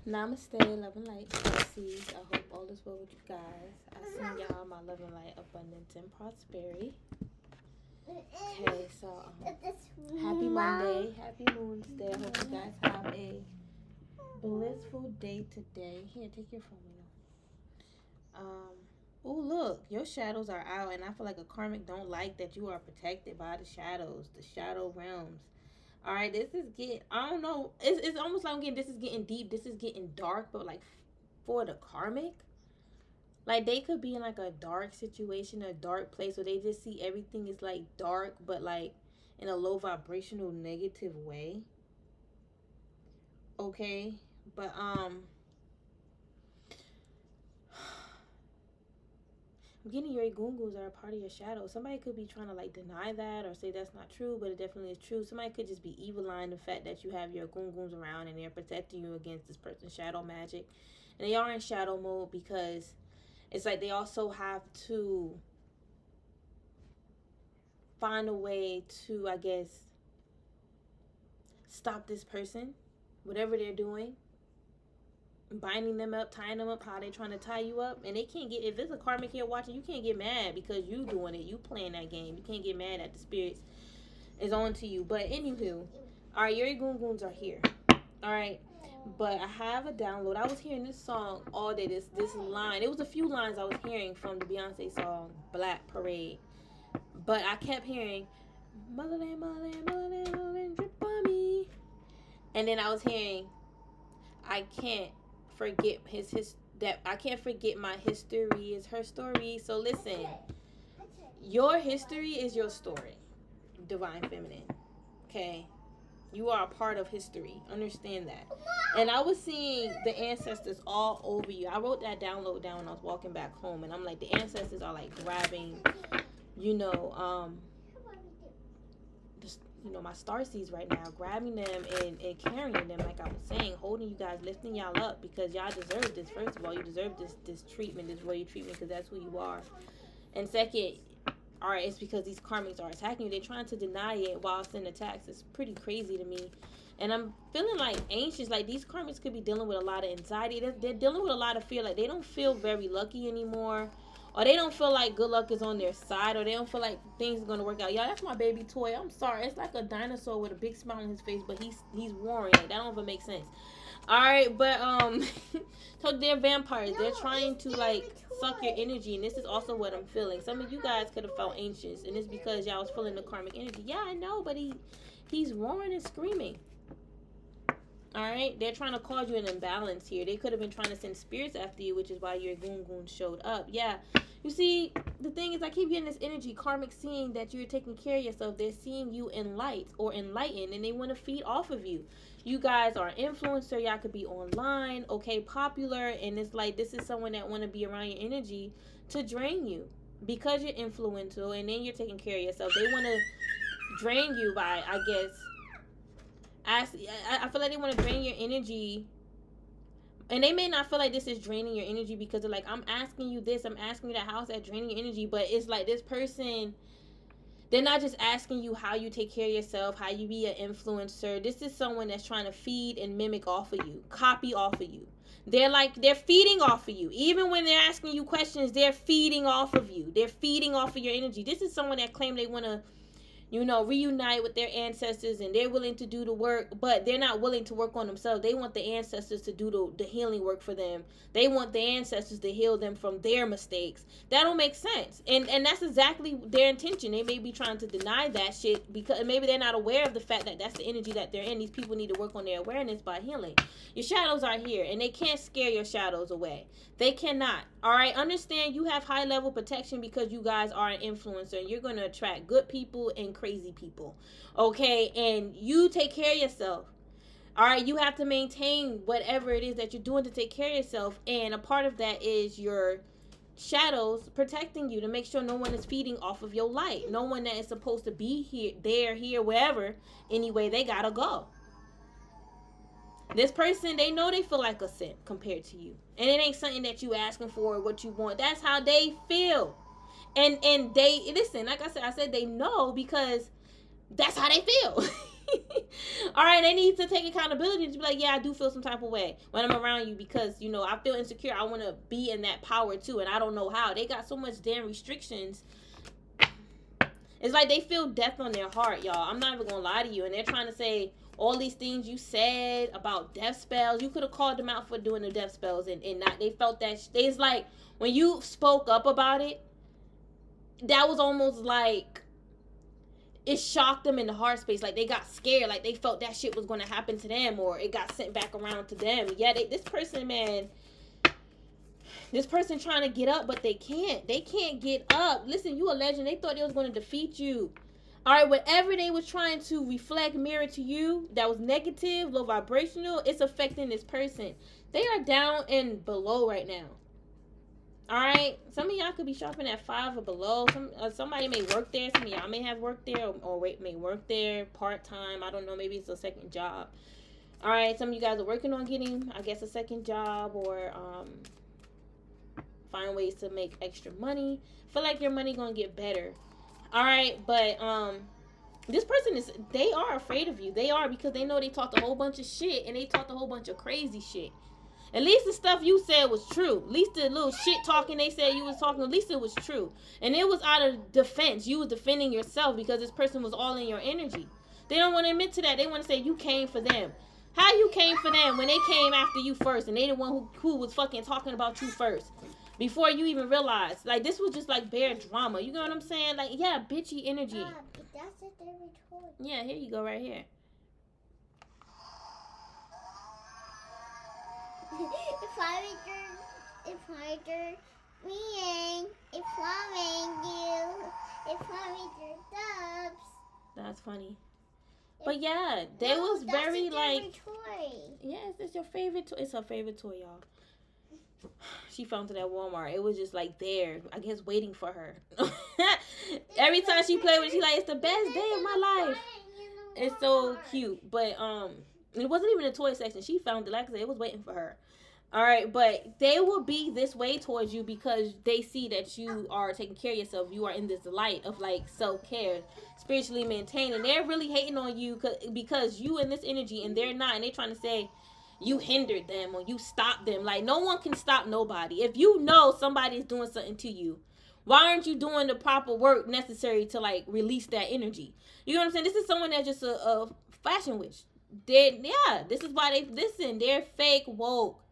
Namaste, love and light, Pisces. I hope all is well with you guys. I send y'all my love and light, abundance, and prosperity. Okay, so happy Monday, happy Moon's Day. I hope you guys have a blissful day today. Here, take your phone. Oh look, your shadows are out, and I feel like a karmic don't like that you are protected by the shadows, the shadow realms. All right, this is getting, I don't know, it's almost like I'm getting, this is getting deep, this is getting dark, but like for the karmic, like they could be in like a dark situation, a dark place where they just see everything is like dark, but like in a low vibrational negative way. Okay, but I'm getting your gungus are a part of your shadow. Somebody could be trying to like deny that or say that's not true, but it definitely is true. Somebody could just be evil lying the fact that you have your gungus around and they're protecting you against this person's shadow magic. And they are in shadow mode because it's like they also have to find a way to, I guess, stop this person, whatever they're doing, binding them up, tying them up, how they trying to tie you up. And they can't get, if there's a karmic here watching, you can't get mad because you doing it, you playing that game. You can't get mad at the spirits is on to you. But anywho, all right, your gunguns are here. All right, but I have a download. I was hearing this song all day. This line, it was a few lines I was hearing from the Beyonce song Black Parade, but I kept hearing motherland, motherland, motherland, motherland, drip on me. And then I was hearing I can't forget that I can't forget my history is her story. So listen, your history is your story, divine feminine. Okay, you are a part of history. Understand that. And I was seeing the ancestors all over you. I wrote that download down when I was walking back home, and I'm like, the ancestors are like grabbing, you know, my starseeds right now, grabbing them and carrying them, like I was saying, holding you guys, lifting y'all up because y'all deserve this. First of all, you deserve this treatment, this royal treatment, because that's who you are. And second, all right, it's because these karmics are attacking you. They're trying to deny it while sending attacks. It's pretty crazy to me. And I'm feeling like anxious. Like these karmics could be dealing with a lot of anxiety. They're dealing with a lot of fear. Like they don't feel very lucky anymore. Or they don't feel like good luck is on their side. Or they don't feel like things are going to work out. Y'all, that's my baby toy. I'm sorry. It's like a dinosaur with a big smile on his face. But he's roaring. Like, that don't even make sense. All right, but so they're vampires. They're trying to like suck your energy, and this is also what I'm feeling. Some of you guys could have felt anxious, and it's because y'all was feeling the karmic energy. Yeah, I know, but he's roaring and screaming. All right, they're trying to cause you an imbalance here. They could have been trying to send spirits after you, which is why your goon showed up. Yeah, you see, the thing is, I keep getting this energy, karmic seeing that you're taking care of yourself. They're seeing you in light or enlightened, and they want to feed off of you. You guys are an influencer. Y'all could be online, okay, popular, and it's like this is someone that want to be around your energy to drain you because you're influential, and then you're taking care of yourself. They want to drain you by, I guess, I feel like they want to drain your energy, and they may not feel like this is draining your energy because they're like, I'm asking you this, I'm asking you that, how's that draining your energy? But it's like this person, they're not just asking you how you take care of yourself, how you be an influencer. This is someone that's trying to feed and mimic off of you, copy off of you. They're feeding off of you. Even when they're asking you questions, they're feeding off of you. They're feeding off of your energy. This is someone that claim they want to reunite with their ancestors, and they're willing to do the work, but they're not willing to work on themselves. They want the ancestors to do the healing work for them. They want the ancestors to heal them from their mistakes. That don't make sense. And that's exactly their intention. They may be trying to deny that shit because maybe they're not aware of the fact that that's the energy that they're in. These people need to work on their awareness by healing. Your shadows are here, and they can't scare your shadows away. They cannot. All right, understand you have high level protection because you guys are an influencer, and you're going to attract good people and crazy people. Okay, and you take care of yourself. All right, you have to maintain whatever it is that you're doing to take care of yourself, and a part of that is your shadows protecting you to make sure no one is feeding off of your light. No one that is supposed to be here, wherever, anyway, they gotta go. This person, they know they feel like a simp compared to you, and it ain't something that you asking for or what you want. That's how they feel. And they listen, like I said they know because that's how they feel. All right, they need to take accountability to be like, yeah, I do feel some type of way when I'm around you because, you know, I feel insecure. I want to be in that power too, and I don't know how. They got so much damn restrictions. It's like they feel death on their heart, y'all. I'm not even gonna lie to you. And they're trying to say all these things you said about death spells. You could have called them out for doing the death spells, and not. They felt that. It's like when you spoke up about it, that was almost like it shocked them in the heart space. Like they got scared. Like they felt that shit was gonna happen to them, or it got sent back around to them. Yeah, this person, man. This person trying to get up, but they can't. They can't get up. Listen, you a legend. They thought they was going to defeat you. All right, whatever they was trying to reflect, mirror to you, that was negative, low vibrational, it's affecting this person. They are down and below right now. All right, some of y'all could be shopping at 5 or below. Somebody may work there. Some of y'all may have worked there or may work there part-time. I don't know. Maybe it's a second job. All right, some of you guys are working on getting, I guess, a second job or find ways to make extra money. Feel like your money gonna get better. All right, but this person they are afraid of you. They are, because they know they talked a whole bunch of shit and they talked a whole bunch of crazy shit. At least the stuff you said was true. At least the little shit talking they said you was talking, at least it was true. And it was out of defense. You was defending yourself because this person was all in your energy. They don't want to admit to that. They want to say you came for them. How you came for them when they came after you first and they the one who was fucking talking about you first? Before you even realized. Like, this was just like bare drama. You know what I'm saying? Like, yeah, bitchy energy. That's a favorite toy. Yeah, here you go right here. If I dubs. That's funny. But yeah, they was very like toy. Yes, it's your favorite toy. It's her favorite toy, y'all. She found it at Walmart. It was just like there, I guess, waiting for her. Every time she played with it, she like, it's the best day of my life. It's so cute. But it wasn't even a toy section. She found it, like I said, it was waiting for her. All right, but they will be this way towards you because they see that you are taking care of yourself. You are in this light of like self-care, spiritually maintained, and they're really hating on you because you in this energy and they're not, and they're trying to say you hindered them or you stopped them. Like, no one can stop nobody. If you know somebody's doing something to you, why aren't you doing the proper work necessary to like release that energy? You know what I'm saying? This is someone that's just a fashion witch. This is why they listen. They're fake woke.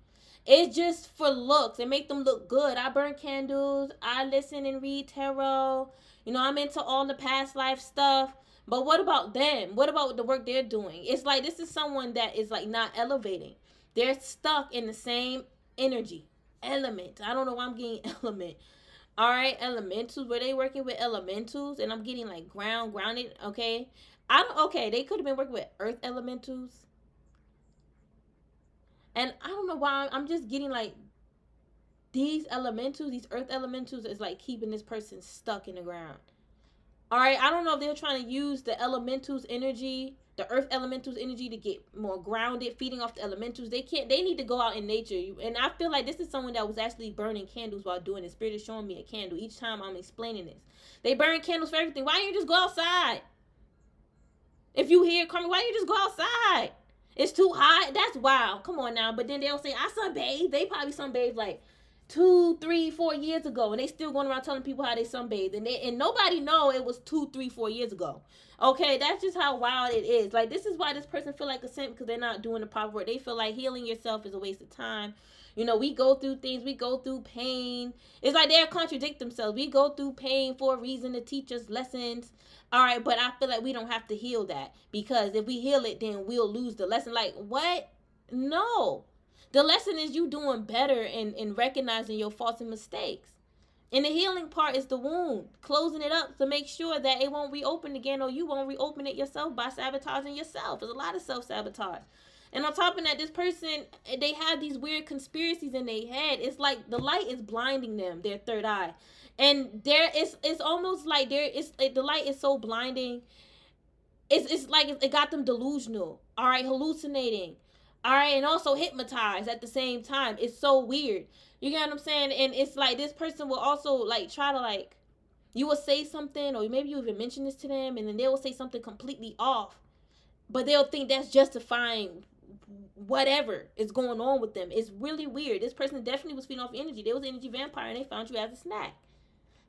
It's just for looks. It make them look good. I burn candles. I listen and read tarot. You know, I'm into all the past life stuff. But what about them? What about the work they're doing? It's like this is someone that is like not elevating. They're stuck in the same energy. Element. I don't know why I'm getting element. All right, elementals. Were they working with elementals? And I'm getting like grounded. Okay. Okay, they could have been working with earth elementals. And I don't know why I'm just getting like these elementals, these earth elementals is like keeping this person stuck in the ground. All right, I don't know if they're trying to use the elementals energy, the earth elementals energy to get more grounded, feeding off the elementals. They need to go out in nature. And I feel like this is someone that was actually burning candles while doing this. Spirit is showing me a candle each time I'm explaining this. They burn candles for everything. Why don't you just go outside? If you hear coming, why don't you just go outside? It's too hot. That's wild. Come on now. But then they'll say, I sunbathed. They probably sunbathed like 2, 3, 4 years ago. And they still going around telling people how they sunbathed. And nobody know it was 2, 3, 4 years ago. Okay, that's just how wild it is. Like, this is why this person feel like a simp, because they're not doing the proper work. They feel like healing yourself is a waste of time. You know, we go through things. We go through pain. It's like they'll contradict themselves. We go through pain for a reason to teach us lessons. All right, but I feel like we don't have to heal that, because if we heal it, then we'll lose the lesson. Like, what? No. The lesson is you doing better and recognizing your faults and mistakes. And the healing part is the wound, closing it up to make sure that it won't reopen again, or you won't reopen it yourself by sabotaging yourself. There's a lot of self-sabotage. And on top of that, this person, they have these weird conspiracies in their head. It's like the light is blinding them, their third eye. And it's almost like the light is so blinding. It's like it got them delusional. All right, hallucinating. All right, and also hypnotized at the same time. It's so weird. You get what I'm saying? And it's like this person will also like try to like, you will say something, or maybe you even mention this to them, and then they will say something completely off. but they'll think that's justifying whatever is going on with them. It's really weird. This person definitely was feeding off energy. They was an energy vampire and they found you as a snack.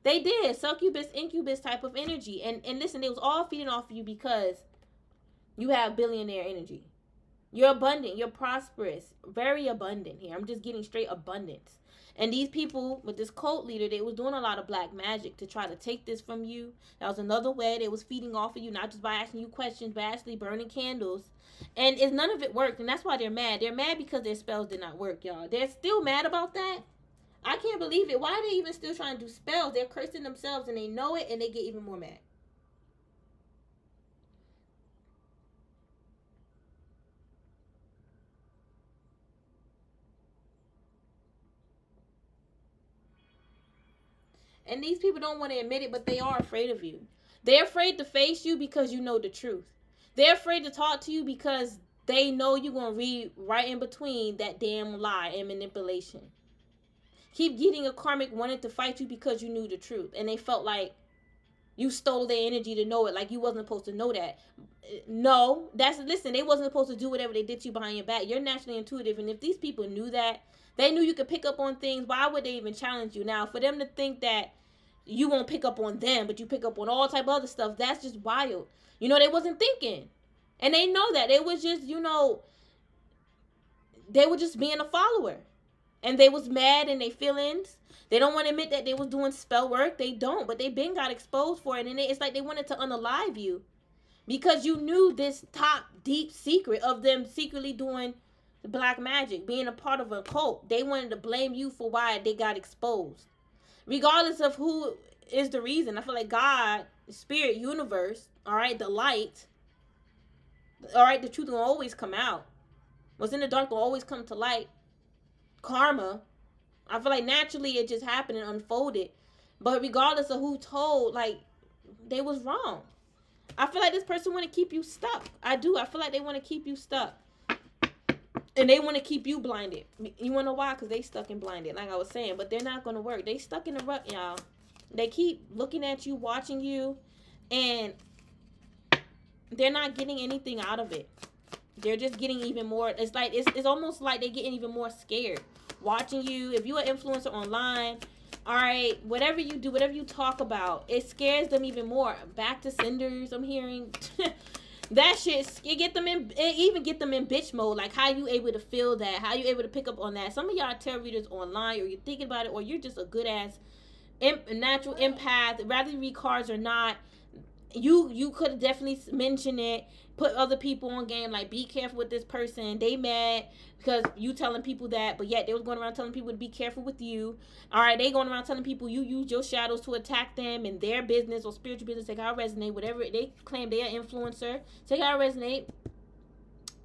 They did. Succubus, incubus type of energy. And listen, they was all feeding off you because you have billionaire energy. You're abundant. You're prosperous. Very abundant here. I'm just getting straight abundance. And these people with this cult leader, they was doing a lot of black magic to try to take this from you. That was another way they was feeding off of you, not just by asking you questions, but actually burning candles. And it's none of it worked, and that's why they're mad. They're mad because their spells did not work, y'all. They're still mad about that. I can't believe it. Why are they even still trying to do spells? They're cursing themselves, and they know it, and they get even more mad. And these people don't want to admit it, but they are afraid of you. They're afraid to face you because you know the truth. They're afraid to talk to you because they know you're going to read right in between that damn lie and manipulation. Keep getting a karmic wanted to fight you because you knew the truth. And they felt like you stole their energy to know it, like you wasn't supposed to know that. No, listen, they wasn't supposed to do whatever they did to you behind your back. You're naturally intuitive, and if these people knew that, they knew you could pick up on things, why would they even challenge you? Now, for them to think that you won't pick up on them, but you pick up on all type of other stuff, that's just wild. They wasn't thinking. And they know that. They was just, they were just being a follower. And they was mad in their feelings. They don't want to admit that they was doing spell work. They don't, but they been got exposed for it. And it's like they wanted to unalive you because you knew this top deep secret of them secretly doing black magic, being a part of a cult. They wanted to blame you for why they got exposed. Regardless of who is the reason. I feel like God, spirit, universe, all right, the light, all right, the truth will always come out. What's in the dark will always come to light. Karma, I feel like naturally it just happened and unfolded. But regardless of who told, like, they was wrong. I feel like this person want to keep you stuck. I do. I feel like they want to keep you stuck. And they want to keep you blinded. You want to know why? Because they stuck and blinded, like I was saying. But they're not going to work. They stuck in the rut, y'all. They keep looking at you, watching you, and they're not getting anything out of it. They're just getting even more. It's like it's almost like they're getting even more scared watching you. If you're an influencer online, all right, whatever you do, whatever you talk about, it scares them even more. Back to senders, I'm hearing. That shit, it even get them in bitch mode. Like, how you able to feel that? How you able to pick up on that? Some of y'all are tarot readers online, or you're thinking about it, or you're just a good ass natural empath. Rather you read cards or not, you could definitely mention it. Put other people on game, like, be careful with this person. They mad because you telling people that, but yet they was going around telling people to be careful with you. All right, they going around telling people you use your shadows to attack them and their business or spiritual business. Take how it resonate. Whatever they claim they are influencer. Take how it resonate.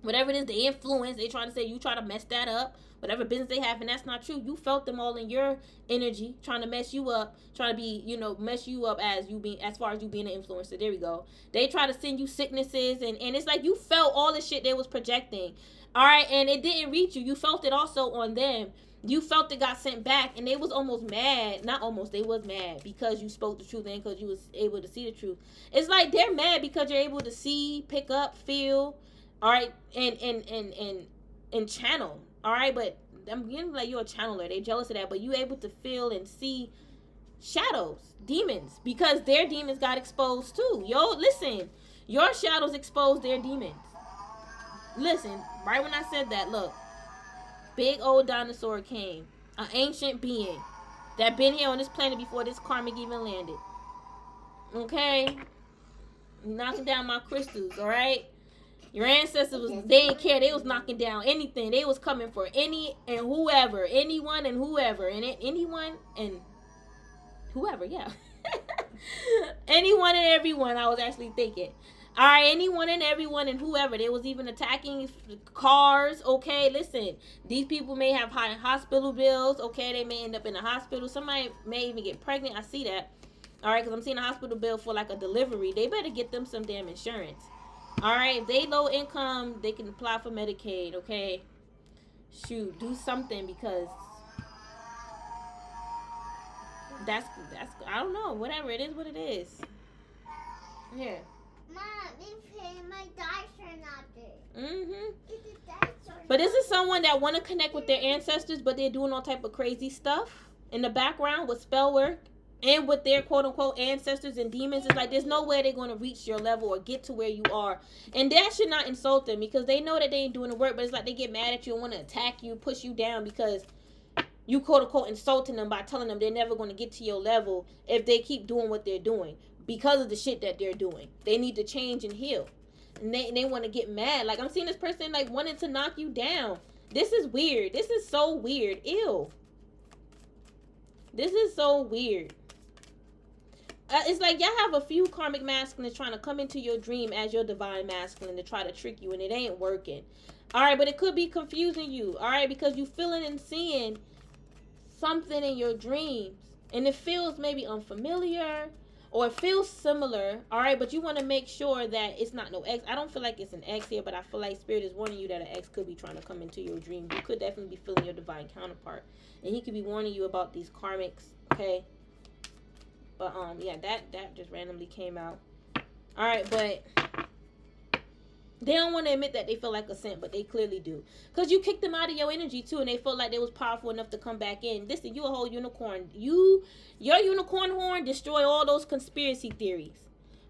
Whatever it is they influence, they trying to say you try to mess that up. Whatever business they have, and that's not true. You felt them all in your energy, trying to mess you up, trying to be, mess you up as far as you being an influencer. There we go. They try to send you sicknesses, and it's like you felt all the shit they was projecting. All right, and it didn't reach you. You felt it also on them. You felt it got sent back, and they was almost mad. Not almost, they was mad because you spoke the truth and because you was able to see the truth. It's like they're mad because you're able to see, pick up, feel, all right, and channel. All right, but I'm getting like you're a channeler. They jealous of that, but you able to feel and see shadows, demons, because their demons got exposed too. Yo, listen, your shadows exposed their demons. Listen, right when I said that, look, big old dinosaur came, an ancient being that been here on this planet before this karmic even landed. Okay, knocking down my crystals. All right. Your ancestors they didn't care. They was knocking down anything. They was coming for any and whoever, anyone and whoever, and anyone and whoever, yeah. Anyone and everyone, I was actually thinking. All right, anyone and everyone and whoever. They was even attacking cars. Okay, listen, these people may have high hospital bills. Okay, they may end up in the hospital. Somebody may even get pregnant. I see that. All right, because I'm seeing a hospital bill for like a delivery. They better get them some damn insurance. All right, if they low income, they can apply for Medicaid, okay? Shoot, do something, because that's I don't know, whatever, it is what it is. Yeah. Mom, my dice are not there. Mm-hmm. The dice are But not this is someone that want to connect with their ancestors, but they're doing all type of crazy stuff in the background with spell work and with their quote unquote ancestors and demons. It's like there's no way they're going to reach your level or get to where you are, and that should not insult them because they know that they ain't doing the work. But it's like they get mad at you and want to attack you, push you down because you quote unquote insulting them by telling them they're never going to get to your level if they keep doing what they're doing because of the shit that they're doing. They need to change and heal. And they want to get mad. Like, I'm seeing this person, like, wanting to knock you down. This is weird. This is so weird. Ew. This is so weird. It's like y'all have a few karmic masculines trying to come into your dream as your divine masculine to try to trick you, and it ain't working. All right, but it could be confusing you. All right, because you feeling and seeing something in your dreams, and it feels maybe unfamiliar or it feels similar. All right, but you want to make sure that it's not no ex. I don't feel like it's an ex here, but I feel like spirit is warning you that an ex could be trying to come into your dream. You could definitely be feeling your divine counterpart, and he could be warning you about these karmics. Okay, but yeah, that just randomly came out. All right, but they don't want to admit that they feel like a scent, but they clearly do. Because you kicked them out of your energy, too, and they felt like they was powerful enough to come back in. Listen, you a whole unicorn. Your unicorn horn destroy all those conspiracy theories.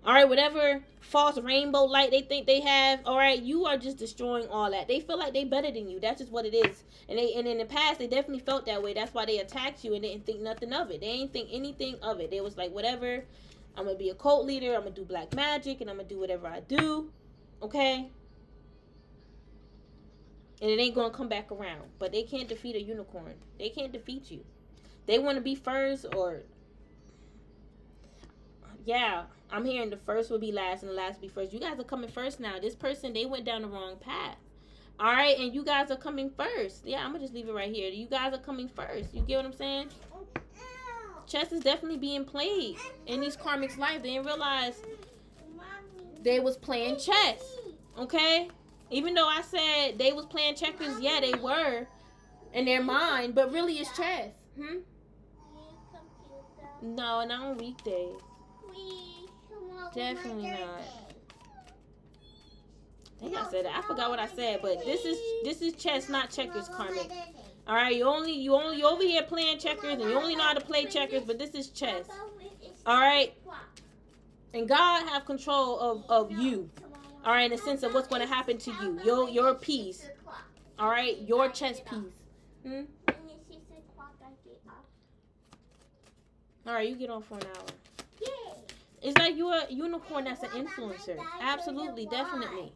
All right, whatever false rainbow light they think they have, all right, you are just destroying all that. They feel like they better than you. That's just what it is. And in the past, they definitely felt that way. That's why they attacked you and didn't think nothing of it. They didn't think anything of it. They was like, whatever, I'm going to be a cult leader. I'm going to do black magic, and I'm going to do whatever I do. Okay? And it ain't going to come back around. But they can't defeat a unicorn. They can't defeat you. They want to be first or... Yeah, I'm hearing the first will be last and the last will be first. You guys are coming first now. This person, they went down the wrong path. All right? And you guys are coming first. Yeah, I'm going to just leave it right here. You guys are coming first. You get what I'm saying? Chess is definitely being played in these karmics' life. They didn't realize they was playing chess. Okay? Even though I said they was playing checkers, yeah, they were in their mind, but really it's chess. No, not on weekdays. Definitely not. I think I said that. I forgot what I said, but this is chess, not checkers, karmic. All right, you over here playing checkers, and you only know how to play checkers, but this is chess. All right, and God have control of you. All right, in the sense of what's going to happen to you, your piece. All right, your chess piece. All right, you get on for an hour. It's like you're a unicorn that's an influencer. Absolutely, definitely.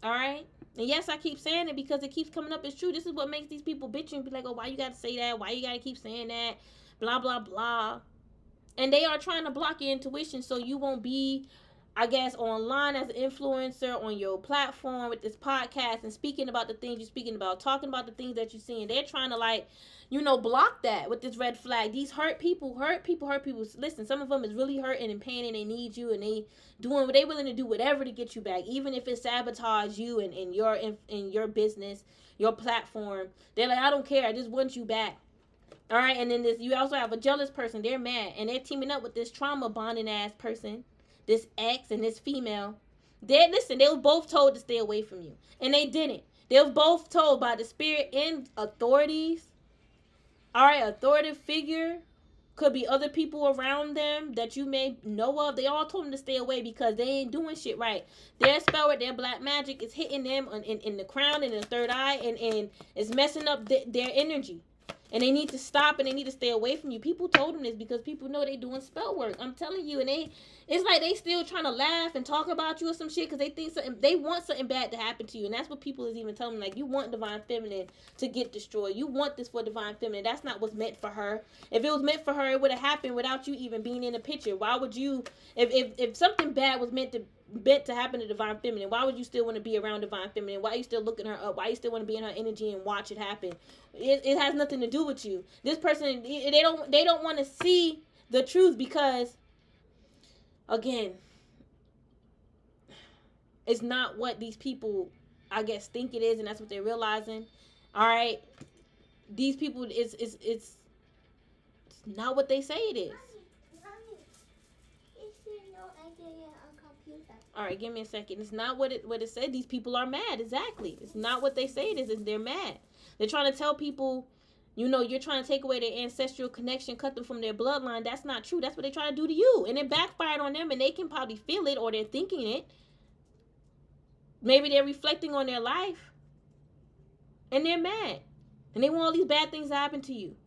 All right? And yes, I keep saying it because it keeps coming up. It's true. This is what makes these people bitch and be like, oh, why you got to say that? Why you got to keep saying that? Blah, blah, blah. And they are trying to block your intuition so you won't be, I guess, online as an influencer on your platform with this podcast and speaking about the things you're speaking about, talking about the things that you're seeing. They're trying to, like, block that with this red flag. These hurt people. Listen, some of them is really hurting and pain and they need you and they willing to do whatever to get you back, even if it sabotage you and in your business, your platform. They're like, I don't care. I just want you back. All right, and then you also have a jealous person. They're mad and they're teaming up with this trauma bonding ass person, this ex and this female. They were both told to stay away from you, and they didn't. They were both told by the spirit and authorities. All right, authoritative figure. Could be other people around them that you may know of. They all told them to stay away because they ain't doing shit right. Their spell work, their black magic is hitting them in the crown and the third eye, and it's messing up their energy. And they need to stop and they need to stay away from you. People told them this because people know they doing spell work. I'm telling you. And it's like they still trying to laugh and talk about you or some shit because they want something bad to happen to you. And that's what people is even telling me. Like, you want divine feminine to get destroyed. You want this for divine feminine. That's not what's meant for her. If it was meant for her, it would have happened without you even being in the picture. Why would you, if something bad was meant to happen to divine feminine, why would you still want to be around divine feminine? Why are you still looking her up? Why you still want to be in her energy and watch it happen? It has nothing to do with you. This person, they don't want to see the truth because, again, it's not what these people, I guess, think it is, and that's what they're realizing. All right, these people, it's not what they say it is. All right, give me a second. It's not what it said. These people are mad. Exactly. It's not what they say it is. They're mad. They're trying to tell people, you know, you're trying to take away their ancestral connection, cut them from their bloodline. That's not true. That's what they try to do to you. And it backfired on them, and they can probably feel it, or they're thinking it. Maybe they're reflecting on their life, and they're mad. And they want all these bad things to happen to you.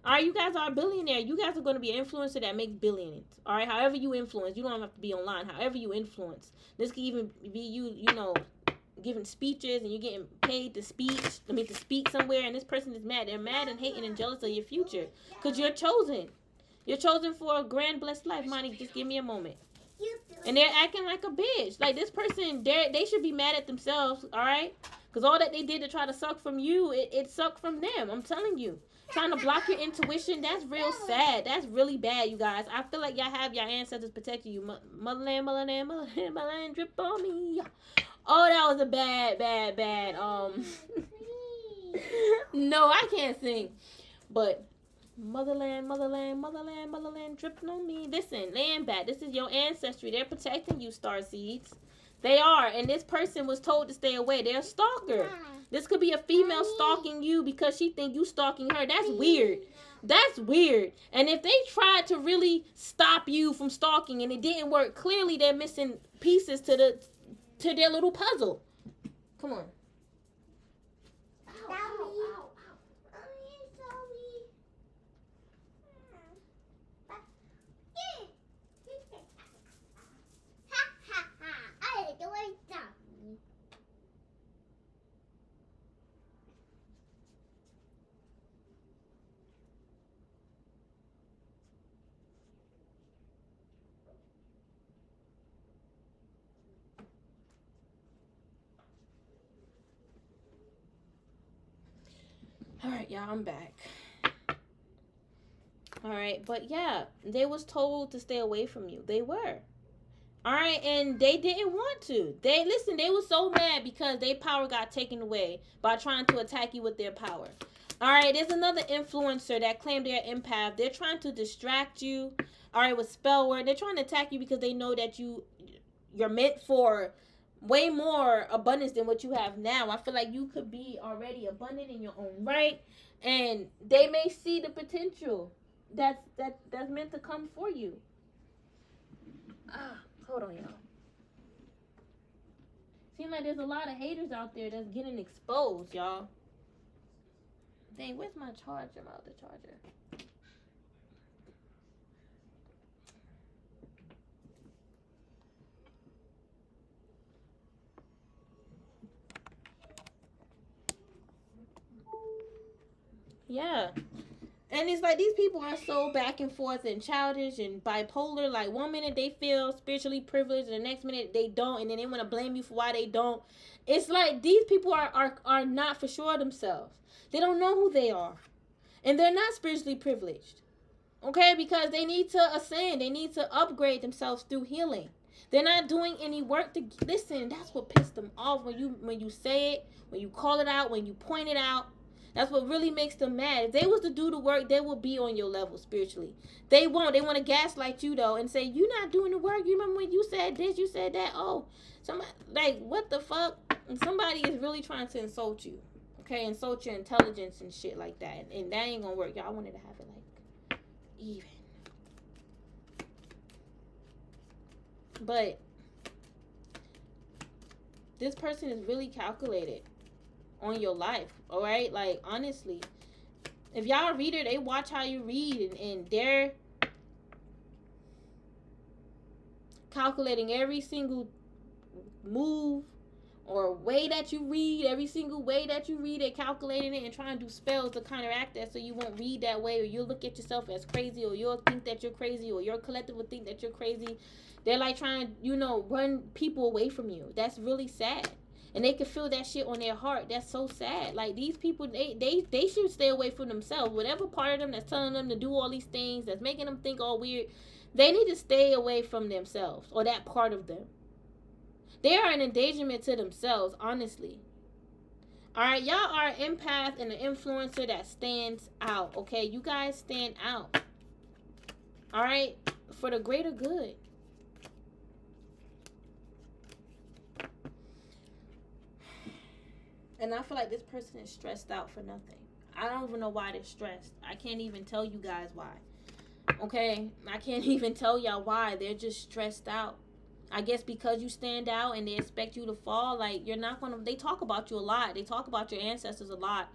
All right, you guys are a billionaire. You guys are going to be an influencer that makes billions. All right, however you influence. You don't have to be online. However you influence. This could even be you know, giving speeches, and you're getting paid to speak somewhere, and this person is mad. They're mad and hating and jealous of your future because you're chosen. You're chosen for a grand blessed life. Monty, just give me a moment. And they're acting like a bitch. Like, this person, they should be mad at themselves, all right? Because all that they did to try to suck from you, it sucked from them. I'm telling you. Trying to block your intuition, that's real sad. That's really bad, you guys. I feel like y'all have your ancestors protecting you. Motherland, motherland, motherland, motherland, drip on me. Oh, that was a bad. No, I can't sing. But motherland, motherland, motherland, motherland, dripping on me. Listen, land back. This is your ancestry. They're protecting you, star seeds. They are. And this person was told to stay away. They're a stalker. This could be a female stalking you because she think you stalking her. That's weird. That's weird. And if they tried to really stop you from stalking and it didn't work, clearly they're missing pieces to their little puzzle. Come on. All right, y'all, I'm back. All right, but yeah, they was told to stay away from you. They were. All right, and they didn't want to. They were so mad because their power got taken away by trying to attack you with their power. All right, there's another influencer that claimed they're empath. They're trying to distract you. All right, with SPELLWORK. They're trying to attack you because they know that you're meant for way more abundance than what you have now. I feel like you could be already abundant in your own right, and they may see the potential that's meant to come for you. Hold on, y'all. Seems like there's a lot of haters out there that's getting exposed, y'all. Dang, where's my charger? My other charger. Yeah. And it's like these people are so back and forth and childish and bipolar. Like, one minute they feel spiritually privileged, and the next minute they don't, and then they want to blame you for why they don't. It's like these people are not for sure of themselves. They don't know who they are. And they're not spiritually privileged. Okay? Because they need to ascend. They need to upgrade themselves through healing. They're not doing any work to listen. That's what pissed them off when you say it, when you call it out, when you point it out. That's what really makes them mad. If they was to do the work, they will be on your level spiritually. They won't. They want to gaslight you, though, and say, you're not doing the work. You remember when you said this, you said that. Oh, somebody, like, what the fuck? And somebody is really trying to insult you. Okay, insult your intelligence and shit like that. And that ain't going to work. Y'all wanted to have it, like, even. But this person is really calculated on your life, all right? Like, honestly, if y'all a reader, they watch how you read, and they're calculating every single move or way that you read. Every single way that you read, they're calculating it and trying to do spells to counteract that, so you won't read that way, or you'll look at yourself as crazy, or you'll think that you're crazy, or your collective will think that you're crazy. They're like trying to, run people away from you. That's really sad. And they can feel that shit on their heart. That's so sad. Like, these people, they should stay away from themselves. Whatever part of them that's telling them to do all these things, that's making them think all weird, they need to stay away from themselves, or that part of them. They are an endangerment to themselves, honestly. All right, y'all are an empath and an influencer that stands out, okay? You guys stand out. All right? For the greater good. And I feel like this person is stressed out for nothing. I don't even know why they're stressed. I can't even tell you guys why. Okay? I can't even tell y'all why. They're just stressed out. I guess because you stand out and they expect you to fall, like, you're not gonna. They talk about you a lot. They talk about your ancestors a lot.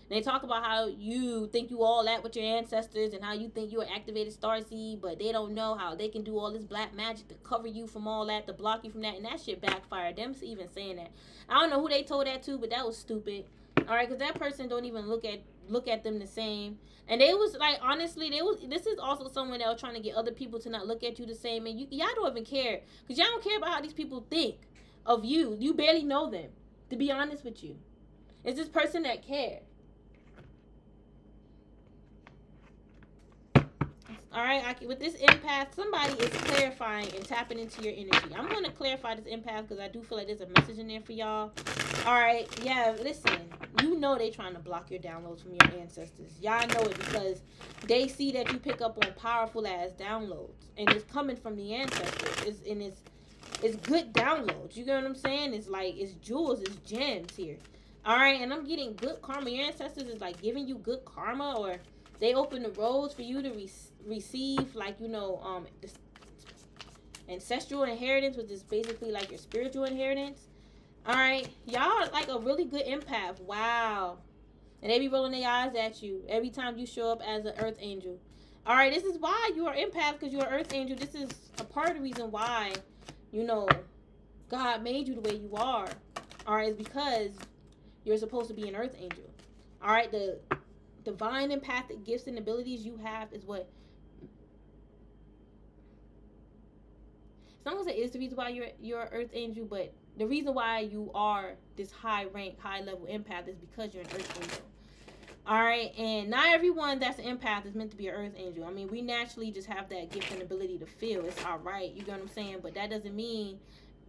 They talk about how you think you all that with your ancestors and how you think you're an activated starseed, but they don't know how they can do all this black magic to cover you from all that, to block you from that, and that shit backfired. Them even saying that. I don't know who they told that to, but that was stupid. All right, because that person don't even look at them the same. And they was like, honestly, this is also someone that was trying to get other people to not look at you the same. And y'all don't even care, because y'all don't care about how these people think of you. You barely know them, to be honest with you. It's this person that cares. All right, with this empath, somebody is clarifying and tapping into your energy. I'm going to clarify this empath because I do feel like there's a message in there for y'all. All right, yeah, listen. You know they trying to block your downloads from your ancestors. Y'all know it because they see that you pick up on powerful ass downloads, and it's coming from the ancestors. It's good downloads. You get what I'm saying? It's like, it's jewels, it's gems here. All right, and I'm getting good karma. Your ancestors is like giving you good karma, or they open the roads for you to receive, like, this ancestral inheritance, which is basically like your spiritual inheritance. All right, y'all are like a really good empath. Wow. And they be rolling their eyes at you every time you show up as an earth angel. All right, this is why you are empath, because you're an earth angel. This is a part of the reason why, God made you the way you are. All right, it's because you're supposed to be an earth angel. All right, the divine empathic gifts and abilities you have is what. Some would say it's the reason why you're an earth angel, but the reason why you are this high rank, high level empath is because you're an earth angel. All right, and not everyone that's an empath is meant to be an earth angel. I mean, we naturally just have that gift and ability to feel. It's all right, you get what I'm saying? But that doesn't mean,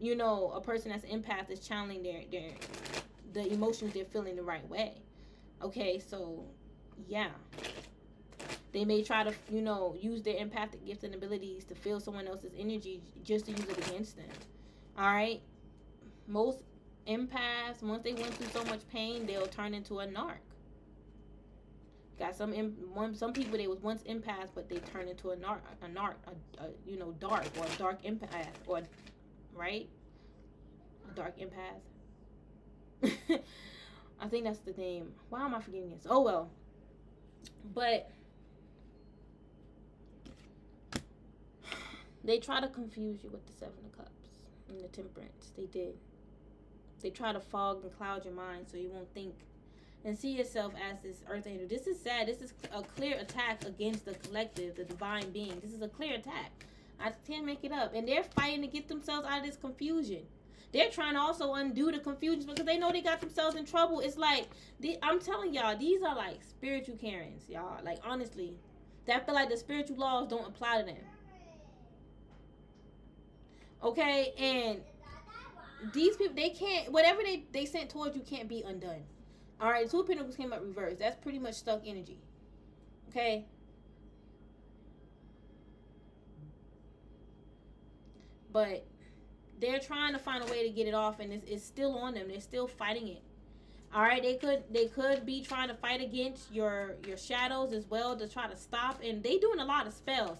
a person that's an empath is channeling the emotions they're feeling the right way. Okay, so yeah, they may try to use their empathic gifts and abilities to feel someone else's energy just to use it against them. All right, most empaths, once they went through so much pain, they'll turn into a narc. Got some people, they was once empaths, but they turn into a dark or a dark empath, or right, a dark empath. I think that's the name. Why am I forgetting this? Oh well. But they try to confuse you with the Seven of Cups and the Temperance. They did. They try to fog and cloud your mind so you won't think and see yourself as this earth angel. This is sad. This is a clear attack against the collective, the divine being. This is a clear attack. I can't make it up. And they're fighting to get themselves out of this confusion. They're trying to also undo the confusion because they know they got themselves in trouble. It's like, I'm telling y'all, these are like spiritual Karens, y'all. Like, honestly, that feel like the spiritual laws don't apply to them. Okay, and these people, they can't, whatever they sent towards you can't be undone. All right, Two of Pentacles came up reversed. That's pretty much stuck energy. Okay. But they're trying to find a way to get it off, and it's still on them. They're still fighting it. All right, they could be trying to fight against your shadows as well to try to stop, and they doing a lot of spells,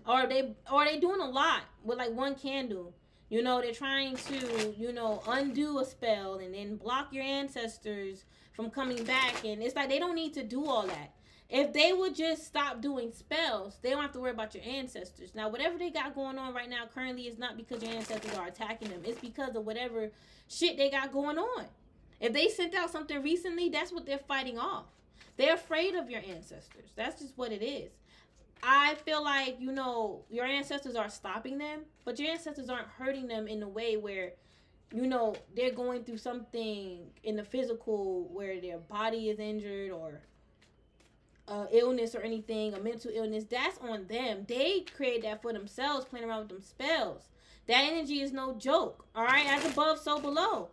or they doing a lot with like one candle. They're trying to undo a spell and then block your ancestors from coming back, and it's like they don't need to do all that. If they would just stop doing spells, they don't have to worry about your ancestors. Now, whatever they got going on right now currently is not because your ancestors are attacking them. It's because of whatever shit they got going on. If they sent out something recently, that's what they're fighting off. They're afraid of your ancestors. That's just what it is. I feel like, your ancestors are stopping them, but your ancestors aren't hurting them in a way where, they're going through something in the physical where their body is injured or illness or anything, a mental illness. That's on them. They create that for themselves, playing around with them spells. That energy is no joke. All right, as above, so below.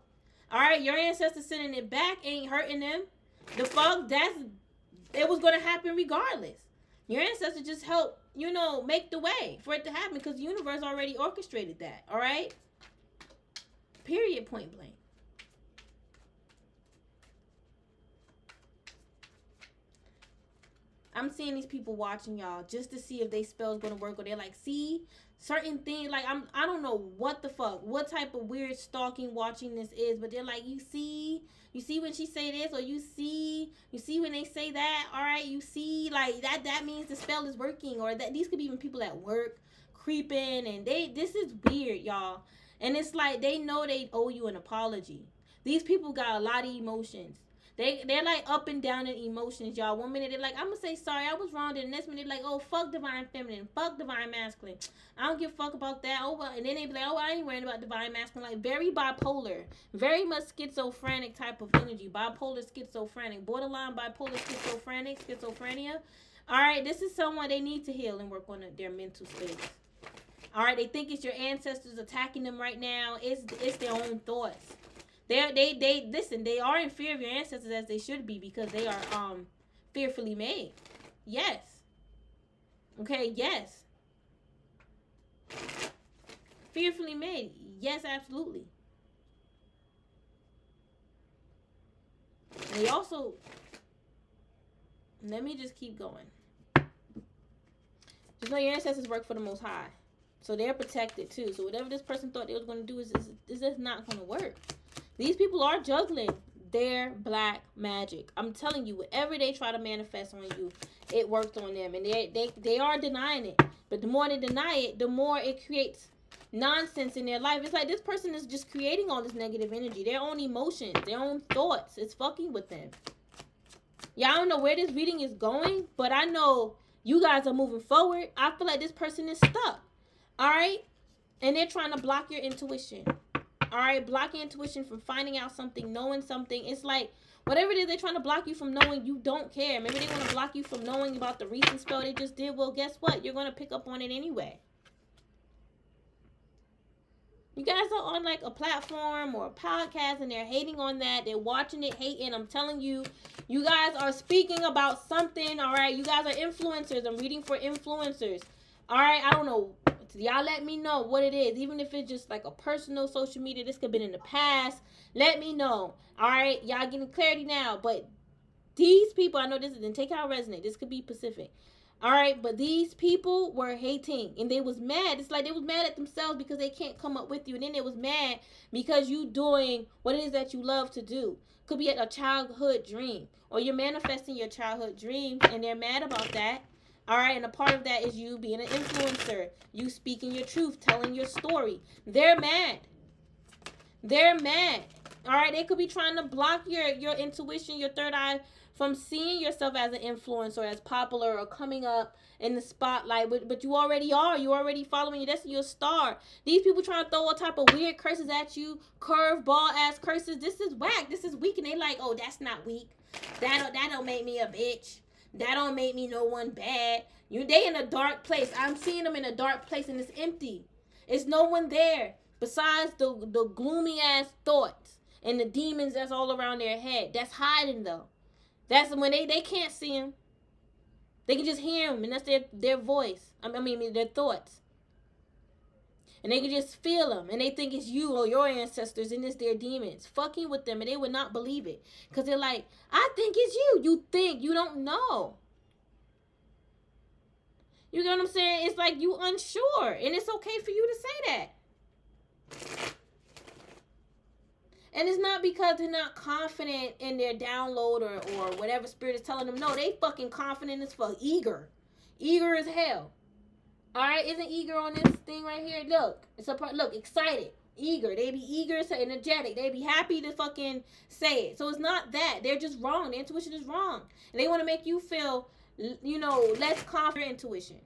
All right, your ancestors sending it back ain't hurting them. The fuck, it was gonna happen regardless. Your ancestors just helped, make the way for it to happen because the universe already orchestrated that. All right, period, point blank. I'm seeing these people watching y'all just to see if they spell's gonna work, or they're like, see certain things. Like I don't know what the fuck, what type of weird stalking watching this is, but they're like, you see when she say this, or you see when they say that. All right, you see, like that means the spell is working, or that these could be even people at work creeping, and this is weird, y'all. And it's like they know they owe you an apology. These people got a lot of emotions. They're like up and down in emotions, y'all. One minute they're like, I'm gonna say sorry, I was wrong. Then the next minute they're like, oh, fuck divine feminine, fuck divine masculine. I don't give a fuck about that. Oh, well. And then they be like, oh, I ain't worrying about divine masculine. Like very bipolar, very much schizophrenic type of energy. Bipolar, schizophrenic, borderline bipolar, schizophrenia. All right, this is someone they need to heal and work on their mental space. All right, they think it's your ancestors attacking them right now. It's their own thoughts. They listen, they are in fear of your ancestors, as they should be, because they are fearfully made. Yes. Okay, yes. Fearfully made. Yes, absolutely. And they also, let me just keep going. Just know your ancestors work for the Most High. So they're protected too. So whatever this person thought they was going to do is just not going to work. These people are juggling their black magic. I'm telling you, whatever they try to manifest on you, it worked on them. And they are denying it. But the more they deny it, the more it creates nonsense in their life. It's like this person is just creating all this negative energy. Their own emotions, their own thoughts. It's fucking with them. Yeah, I don't know where this reading is going, but I know you guys are moving forward. I feel like this person is stuck. All right? And they're trying to block your intuition. All right, block your intuition from finding out something, knowing something. It's like whatever it is they're trying to block you from knowing, you don't care. Maybe they want to block you from knowing about the recent spell they just did. Well, guess what? You're going to pick up on it anyway. You guys are on like a platform or a podcast and they're hating on that. They're watching it, hating. I'm telling you, you guys are speaking about something. All right, you guys are influencers. I'm reading for influencers. All right, I don't know. Y'all let me know what it is. Even if it's just like a personal social media, this could have been in the past. Let me know. All right, y'all getting clarity now. But these people, I know this didn't take out resonate. This could be Pacific. All right, but these people were hating and they was mad. It's like they was mad at themselves because they can't come up with you. And then they was mad because you doing what it is that you love to do. Could be a childhood dream, or you're manifesting your childhood dreams and they're mad about that. All right, and a part of that is you being an influencer, you speaking your truth, telling your story. They're mad. They're mad. All right, they could be trying to block your intuition, your third eye, from seeing yourself as an influencer, as popular, or coming up in the spotlight. But you already are. You already following your destiny. You're a star. These people trying to throw all type of weird curses at you, curveball ass curses. This is whack. This is weak. And they like, oh, that's not weak. That don't make me a bitch. That don't make me no one bad. They in a dark place. I'm seeing them in a dark place and it's empty. It's no one there besides the gloomy ass thoughts and the demons that's all around their head. That's hiding though. That's when they can't see them. They can just hear them and that's their voice. I mean their thoughts. And they can just feel them and they think it's you or your ancestors and it's their demons fucking with them, and they would not believe it because they're like, I think it's you. You think, you don't know. You get what I'm saying? It's like you unsure, and it's okay for you to say that. And it's not because they're not confident in their download or whatever spirit is telling them. No, they fucking confident as fuck. Eager as hell. All right, isn't eager on this thing right here? Look, it's a part. Look, excited, eager. They be eager, energetic. They be happy to fucking say it. So it's not that they're just wrong. Their intuition is wrong, and they want to make you feel, less confident. Intuition.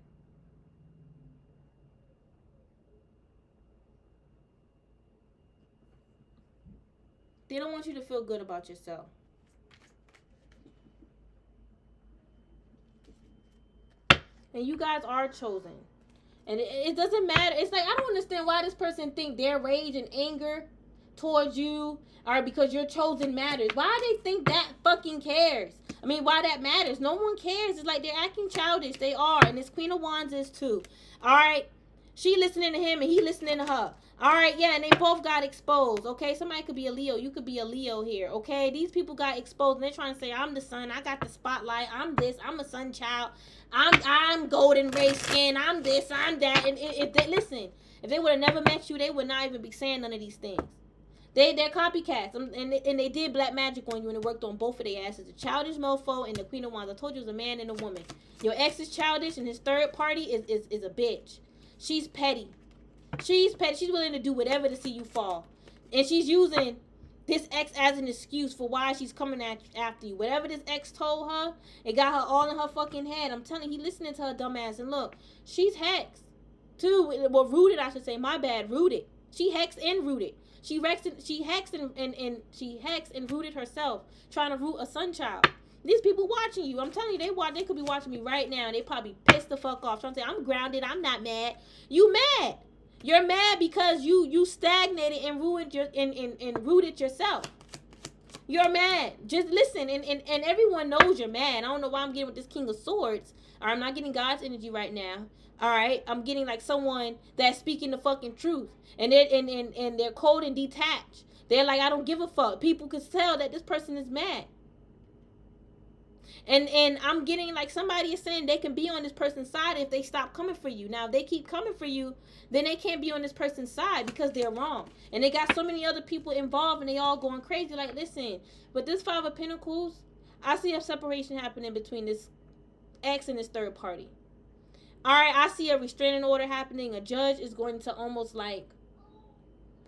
They don't want you to feel good about yourself. And you guys are chosen. And it doesn't matter. It's like, I don't understand why this person think their rage and anger towards you are because you're chosen matters. Why they think that fucking cares? I mean, why that matters? No one cares. It's like they're acting childish. They are. And this Queen of Wands is too. All right. She listening to him and he listening to her. All right, yeah, and they both got exposed. Okay, somebody could be a Leo. You could be a Leo here. Okay, these people got exposed and they're trying to say, I'm the sun. I got the spotlight. I'm this. I'm a sun child. I'm golden race skin. I'm this. I'm that. And if they listen, if they would have never met you, they would not even be saying none of these things. They're copycats, and they did black magic on you, and it worked on both of their asses. The childish mofo and the Queen of Wands. I told you it was a man and a woman. Your ex is childish, and his third party is a bitch. She's petty. She's petty. She's willing to do whatever to see you fall, and she's using this ex as an excuse for why she's coming after you. Whatever this ex told her, it got her all in her fucking head. I'm telling you, he listening to her dumb ass. And look, she's hexed too. Well, rooted, I should say. My bad, rooted. She hexed and rooted. She hexed and rooted herself, trying to root a sun child. These people watching you. I'm telling you, they could be watching me right now, and they probably pissed the fuck off. Trying to say, I'm grounded, I'm not mad. You mad. You're mad because you stagnated and ruined and rooted yourself. You're mad. Just listen, and everyone knows you're mad. I don't know why I'm getting with this King of Swords. Or I'm not getting God's energy right now. All right, I'm getting like someone that's speaking the fucking truth, and they're cold and detached. They're like, I don't give a fuck. People can tell that this person is mad. And I'm getting like somebody is saying they can be on this person's side if they stop coming for you. Now, if they keep coming for you, then they can't be on this person's side because they're wrong. And they got so many other people involved, and they all going crazy. Like, listen, but this Five of Pentacles, I see a separation happening between this ex and this third party. All right, I see a restraining order happening. A judge is going to almost like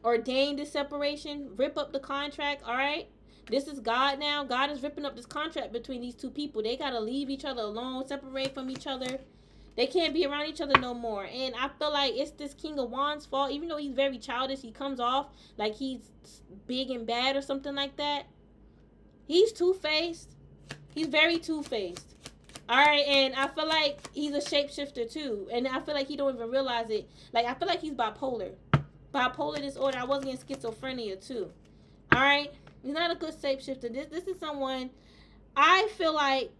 ordain this separation, rip up the contract. All right, this is God now. God is ripping up this contract between these two people. They got to leave each other alone, separate from each other. They can't be around each other no more. And I feel like it's this King of Wands' fault. Even though he's very childish, he comes off like he's big and bad or something like that. He's two-faced. He's very two-faced. All right, and I feel like he's a shapeshifter too, and I feel like he don't even realize it. Like, I feel like he's bipolar disorder. I was getting schizophrenia too. All right, he's not a good shapeshifter. This is someone, I feel like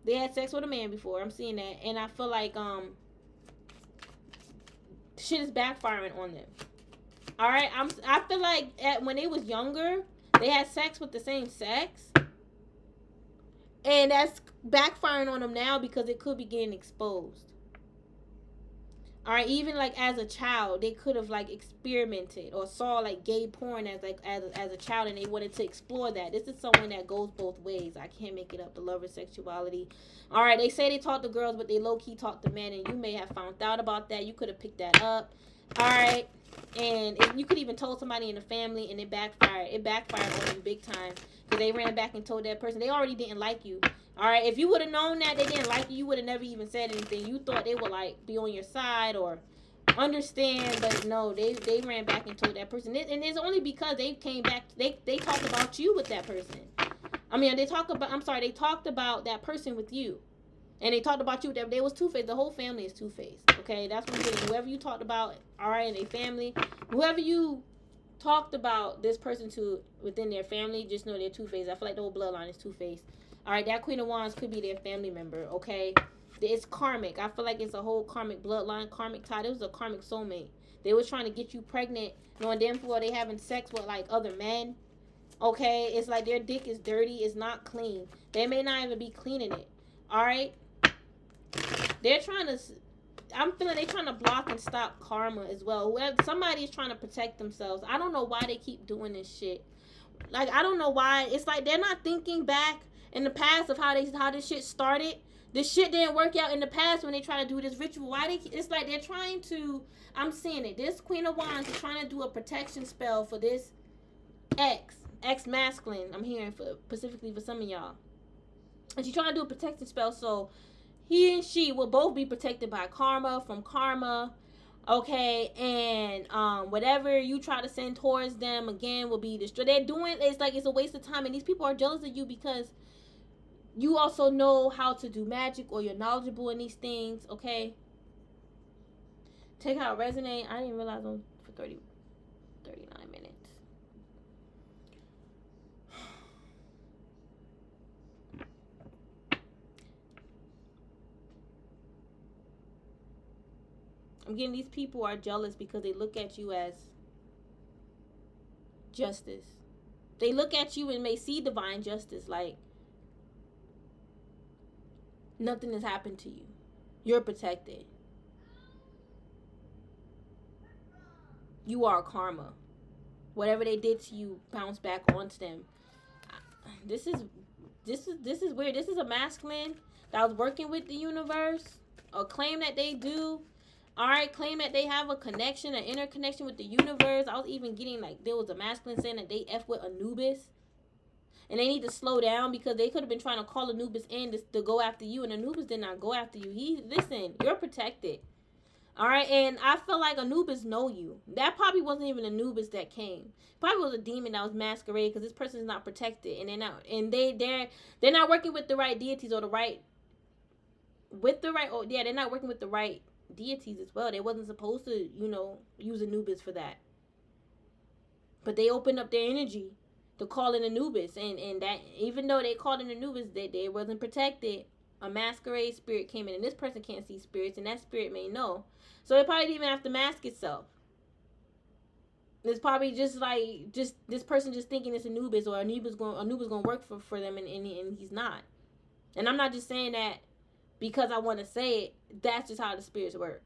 they had sex with a man before. I'm seeing that, and I feel like shit is backfiring on them. All right, I feel like when they was younger, they had sex with the same sex. And that's backfiring on them now because it could be getting exposed. All right, even like as a child, they could have like experimented or saw like gay porn as a child, and they wanted to explore that. This is someone that goes both ways. I can't make it up. The lover sexuality. All right, they say they talk to girls, but they low key talk to men, and you may have found out about that. You could have picked that up. All right, and you could even told somebody in the family, and it backfired. It backfired on you big time. Because they ran back and told that person they already didn't like you. All right, if you would have known that they didn't like you, you would have never even said anything. You thought they would like be on your side or understand, but no, they ran back and told that person. And it's only because they came back. They talked about you with that person. I mean, they talked about that person with you, and they talked about you. They was two-faced. The whole family is two-faced. Okay, that's what I'm saying. Whoever you talked about, all right, in their family, whoever you talked about this person to within their family, just know they're two-faced. I feel like the whole bloodline is two-faced. All right, that Queen of Wands could be their family member, okay? It's karmic. I feel like it's a whole karmic bloodline, karmic tie. It was a karmic soulmate. They was trying to get you pregnant, knowing damn well they having sex with like other men, okay? It's like their dick is dirty. It's not clean. They may not even be cleaning it, all right? They're trying to... I'm feeling they're trying to block and stop karma as well. Whoever, somebody is trying to protect themselves. I don't know why they keep doing this shit. Like, I don't know why. It's like they're not thinking back in the past of how this shit started. This shit didn't work out in the past when they try to do this ritual. It's like they're trying to... I'm seeing it. This Queen of Wands is trying to do a protection spell for this ex masculine. I'm hearing specifically for some of y'all. And she's trying to do a protection spell so he and she will both be protected by karma, from karma, okay, and whatever you try to send towards them, again, will be destroyed. They're doing, it's like it's a waste of time, and these people are jealous of you because you also know how to do magic, or you're knowledgeable in these things, okay? Take how it resonate. I didn't realize I'm for 39 minutes. I'm getting these people are jealous because they look at you as justice. They look at you and may see divine justice, like nothing has happened to you. You're protected. You are karma. Whatever they did to you, bounce back onto them. This is weird. This is a masculine that was working with the universe, or claim that they do. All right, claim that they have a connection, an interconnection with the universe. I was even getting like there was a masculine saying that they F with Anubis. And they need to slow down because they could have been trying to call Anubis in to go after you, and Anubis did not go after you. Listen, you're protected. All right, and I feel like Anubis know you. That probably wasn't even Anubis that came. Probably was a demon that was masquerading because this person is not protected, and they're not working with the right deities or they're not working with the right deities as well. They wasn't supposed to, use Anubis for that. But they opened up their energy to call in Anubis, and that even though they called in Anubis, they wasn't protected. A masquerade spirit came in, and this person can't see spirits, and that spirit may know. So it probably didn't even have to mask itself. It's probably just this person just thinking it's Anubis, or Anubis gonna work for them, and he's not. And I'm not just saying that because I want to say it. That's just how the spirits work.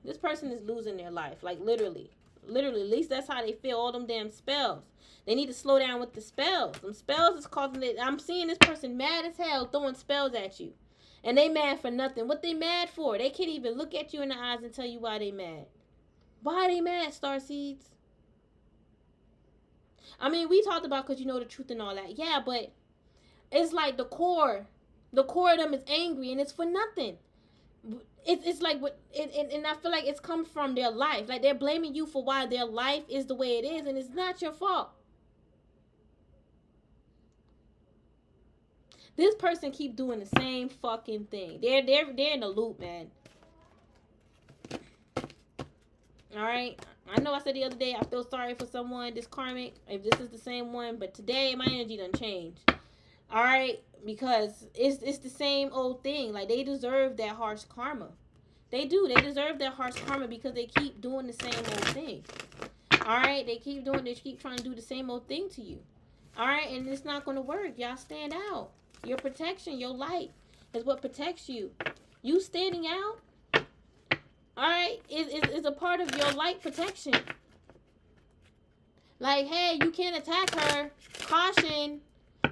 This person is losing their life, like literally. At least that's how they feel. All them damn spells. They need to slow down with the spells. Them spells is causing it. I'm seeing this person mad as hell throwing spells at you. And they mad for nothing. What they mad for? They can't even look at you in the eyes and tell you why they mad. Why they mad, Starseeds? I mean, we talked about because you know the truth and all that. Yeah, but it's like the core of them is angry, and it's for nothing. It's like what and I feel like it's come from their life. Like they're blaming you for why their life is the way it is, and it's not your fault. This person keep doing the same fucking thing. They're in the loop, man. All right. I know I said the other day I feel sorry for someone, this karmic, if this is the same one, but today my energy done changed. All right, because it's the same old thing. Like they deserve that harsh karma. They do. They deserve that harsh karma because they keep doing the same old thing. All right, they keep trying to do the same old thing to you. All right, and it's not going to work. Y'all stand out. Your protection, your light is what protects you. You standing out, all right, is a part of your light protection. Like, hey, you can't attack her. Caution.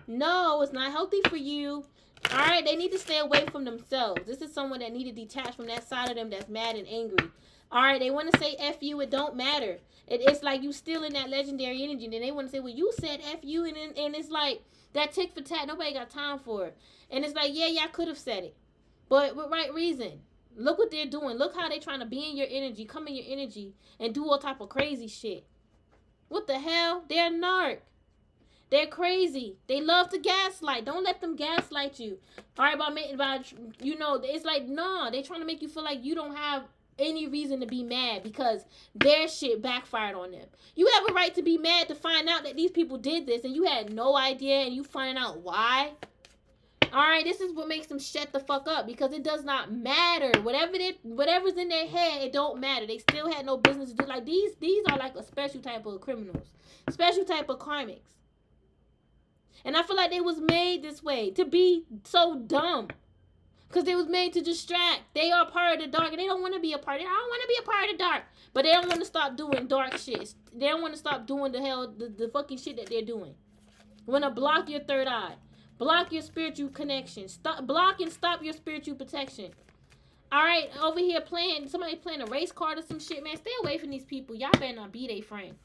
No, it's not healthy for you. All right, they need to stay away from themselves. This is someone that need to detach from that side of them that's mad and angry. All right, they want to say F you. It don't matter. It's like you still in that legendary energy. And then they want to say, well, you said F you. And it's like that tick for tat. Nobody got time for it. And it's like, yeah, I could have said it. But with right reason. Look what they're doing. Look how they're trying to be in your energy, come in your energy, and do all type of crazy shit. What the hell? They're narc. They're crazy. They love to gaslight. Don't let them gaslight you. All right, it's like, nah, they're trying to make you feel like you don't have any reason to be mad because their shit backfired on them. You have a right to be mad to find out that these people did this and you had no idea and you finding out why. All right, this is what makes them shut the fuck up because it does not matter. Whatever's in their head, it don't matter. They still had no business to do. Like these are like a special type of criminals, special type of karmics. And I feel like they was made this way to be so dumb. Because they was made to distract. They are part of the dark. And they don't want to be a part of it. I don't want to be a part of the dark. But they don't want to stop doing dark shit. They don't want to stop doing the fucking shit that they're doing. You want to block your third eye. Block your spiritual connection. Block and stop your spiritual protection. Alright, over here somebody playing a race card or some shit, man. Stay away from these people. Y'all better not be their friend.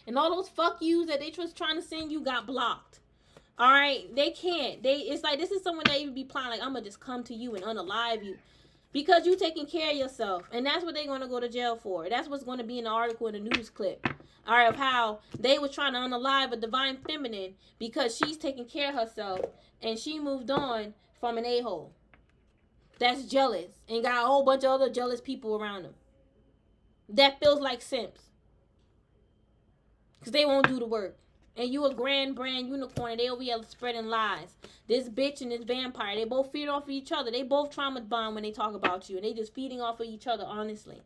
And all those fuck yous that they was trying to send you got blocked. All right, they can't. It's like this is someone that you be planning like I'm gonna just come to you and unalive you because you taking care of yourself, and that's what they're gonna go to jail for. That's what's gonna be in the article in the news clip. All right, of how they was trying to unalive a divine feminine because she's taking care of herself and she moved on from an a-hole that's jealous and got a whole bunch of other jealous people around them. That feels like simps because they won't do the work. And you a grand brand unicorn, and they over here spreading lies. This bitch and this vampire, they both feed off of each other. They both trauma bond when they talk about you, and they just feeding off of each other, honestly.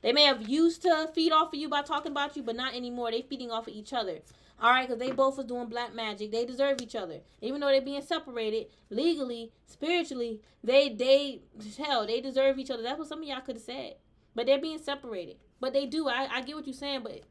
They may have used to feed off of you by talking about you, but not anymore. They feeding off of each other. All right, because they both was doing black magic. They deserve each other. Even though they're being separated, legally, spiritually, they deserve each other. That's what some of y'all could have said. But they're being separated. But they do. I get what you're saying, but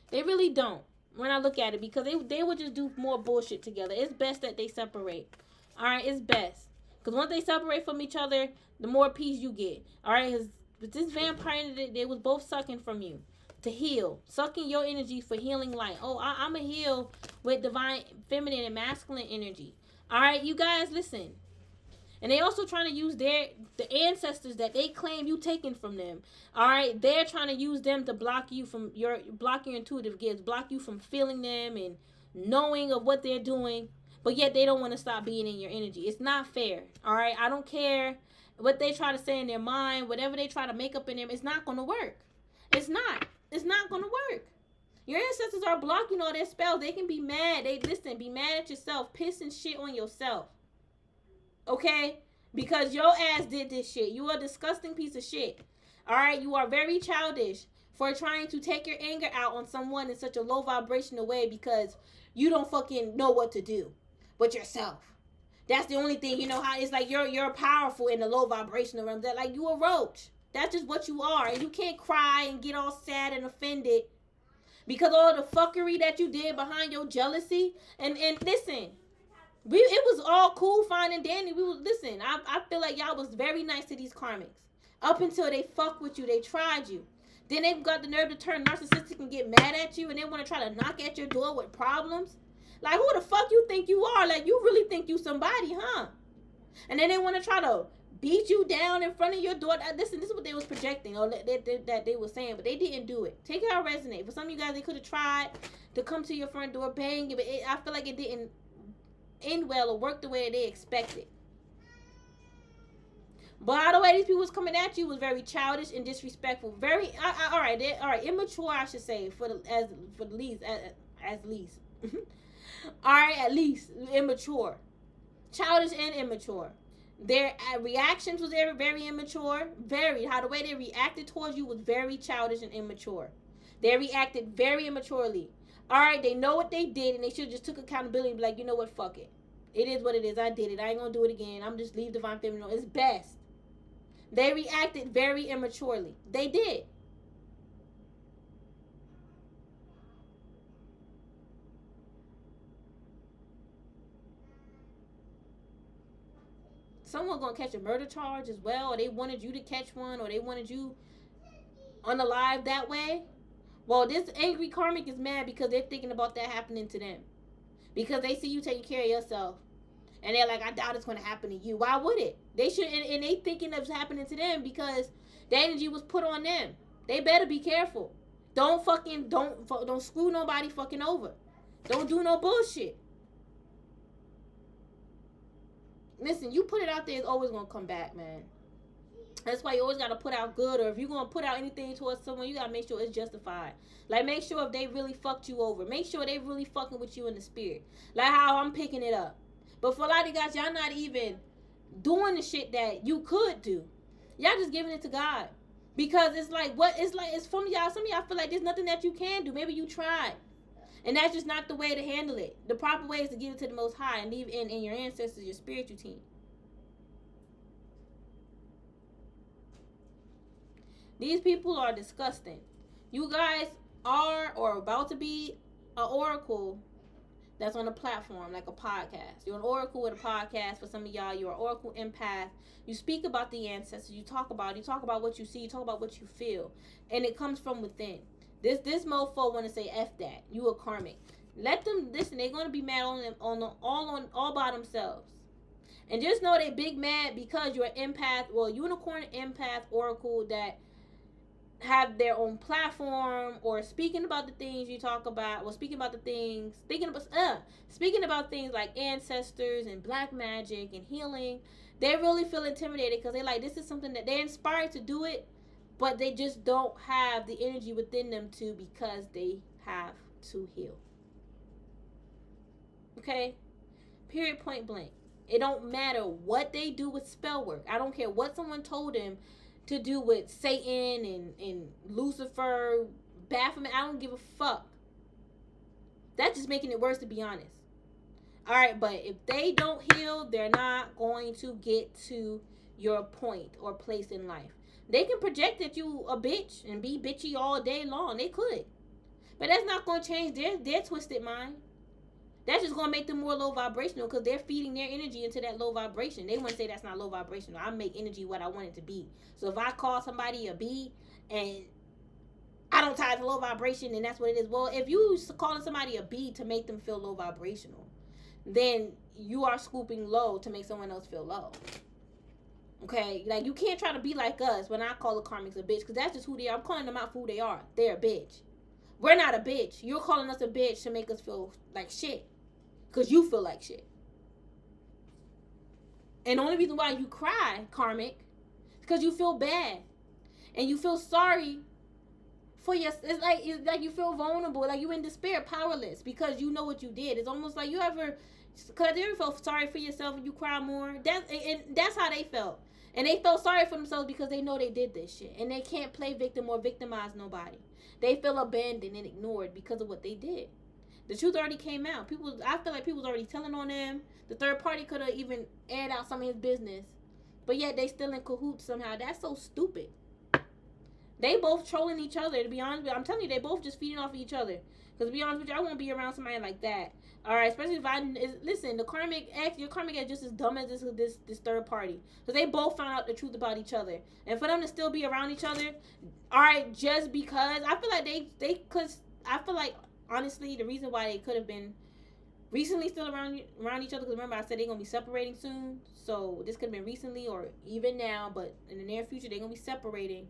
they really don't when I look at it, because they would just do more bullshit together. It's best that they separate. All right, it's best. Because once they separate from each other, the more peace you get. All right, but this vampire, they was both sucking from you to heal. Sucking your energy for healing light. Oh, I'm a heal with divine feminine and masculine energy. All right, you guys, listen. And they also trying to use the ancestors that they claim you taken from them. All right, they're trying to use them to block your intuitive gifts, block you from feeling them and knowing of what they're doing. But yet they don't want to stop being in your energy. It's not fair. All right, I don't care what they try to say in their mind, whatever they try to make up in them. It's not going to work. It's not. It's not going to work. Your ancestors are blocking all their spells. They can be mad. Be mad at yourself, piss and shit on yourself. Okay? Because your ass did this shit. You are a disgusting piece of shit. Alright? You are very childish for trying to take your anger out on someone in such a low vibrational way because you don't fucking know what to do with yourself. That's the only thing. You know how it's like you're powerful in the low vibrational realm. That like you a roach. That's just what you are. And you can't cry and get all sad and offended because all the fuckery that you did behind your jealousy. And listen. It was all cool, fine, and dandy. I feel like y'all was very nice to these karmics. Up until they fuck with you, they tried you. Then they got the nerve to turn narcissistic and get mad at you, and they want to try to knock at your door with problems. Like, who the fuck you think you are? Like, you really think you somebody, huh? And then they want to try to beat you down in front of your door. Listen, this is what they was projecting, or that they were saying, but they didn't do it. Take it how it resonate. For some of you guys, they could have tried to come to your front door, bang, but I feel like it didn't end well or work the way they expected. But the way these people was coming at you was very childish and disrespectful. Very all right, immature, I should say, at least. All right, at least immature, childish and immature. Their reactions was very immature. Very how the way they reacted towards you was very childish and immature. They reacted very immaturely. All right, they know what they did, and they should have just took accountability and be like, you know what, fuck it. It is what it is. I did it. I ain't gonna do it again. I'm just leave divine feminine. It's best. They reacted very immaturely. They did. Someone gonna catch a murder charge as well, or they wanted you to catch one, or they wanted you unalive that way. Well, this angry karmic is mad because they're thinking about that happening to them. Because they see you taking care of yourself. And they're like, I doubt it's going to happen to you. Why would it? They should, and they thinking it's happening to them because the energy was put on them. They better be careful. Don't screw nobody fucking over. Don't do no bullshit. Listen, you put it out there, it's always going to come back, man. That's why you always got to put out good, or if you're going to put out anything towards someone, you got to make sure it's justified. Like, make sure if they really fucked you over. Make sure they really fucking with you in the spirit. Like how I'm picking it up. But for a lot of you guys, y'all not even doing the shit that you could do. Y'all just giving it to God. Because it's like, it's from y'all. Some of y'all feel like there's nothing that you can do. Maybe you tried. And that's just not the way to handle it. The proper way is to give it to the Most High and leave in your ancestors, your spiritual team. These people are disgusting. You guys are or about to be an oracle that's on a platform like a podcast. You're an oracle with a podcast. For some of y'all, you're an oracle empath. You speak about the ancestors. You talk about what you see. You talk about what you feel. And it comes from within. This mofo want to say F that. You a karmic. Let them listen. They're going to be mad on them all by themselves. And just know they big mad because you're an empath, well, unicorn empath oracle that have their own platform, or speaking about the things you talk about, or speaking about things like ancestors and black magic and healing. They really feel intimidated because they're like, this is something that they're inspired to do it, but they just don't have the energy within them to, because they have to heal. Okay? Period, point blank. It don't matter what they do with spell work. I don't care what someone told them to do with Satan and Lucifer, Baphomet. I don't give a fuck. That's just making it worse, to be honest. All right, but if they don't heal, they're not going to get to your point or place in life. They can project that you a bitch and be bitchy all day long. They could. But that's not going to change their twisted mind. That's just going to make them more low vibrational because they're feeding their energy into that low vibration. They wouldn't say that's not low vibrational. I make energy what I want it to be. So if I call somebody a B and I don't tie it to low vibration and that's what it is. Well, if you calling somebody a B to make them feel low vibrational, then you are scooping low to make someone else feel low. Okay? Like, you can't try to be like us when I call the karmics a bitch because that's just who they are. I'm calling them out for who they are. They're a bitch. We're not a bitch. You're calling us a bitch to make us feel like shit. Because you feel like shit. And the only reason why you cry, karmic, is because you feel bad. And you feel sorry for your... It's like you feel vulnerable. Like you in despair, powerless. Because you know what you did. It's almost like you ever... Because you ever felt sorry for yourself and you cry more? And that's how they felt. And they felt sorry for themselves because they know they did this shit. And they can't play victim or victimize nobody. They feel abandoned and ignored because of what they did. The truth already came out. I feel like people was already telling on them. The third party could have even aired out some of his business. But yet they still in cahoots somehow. That's so stupid. They both trolling each other, to be honest with you. I'm telling you, they both just feeding off of each other. Because to be honest with you, I won't be around somebody like that. Alright, especially if listen, your karmic ex is just as dumb as this third party. Because they both found out the truth about each other. And for them to still be around each other, alright, just because, I feel like honestly, the reason why they could have been recently still around each other, because remember I said they're going to be separating soon. So this could have been recently or even now, but in the near future, they're going to be separating.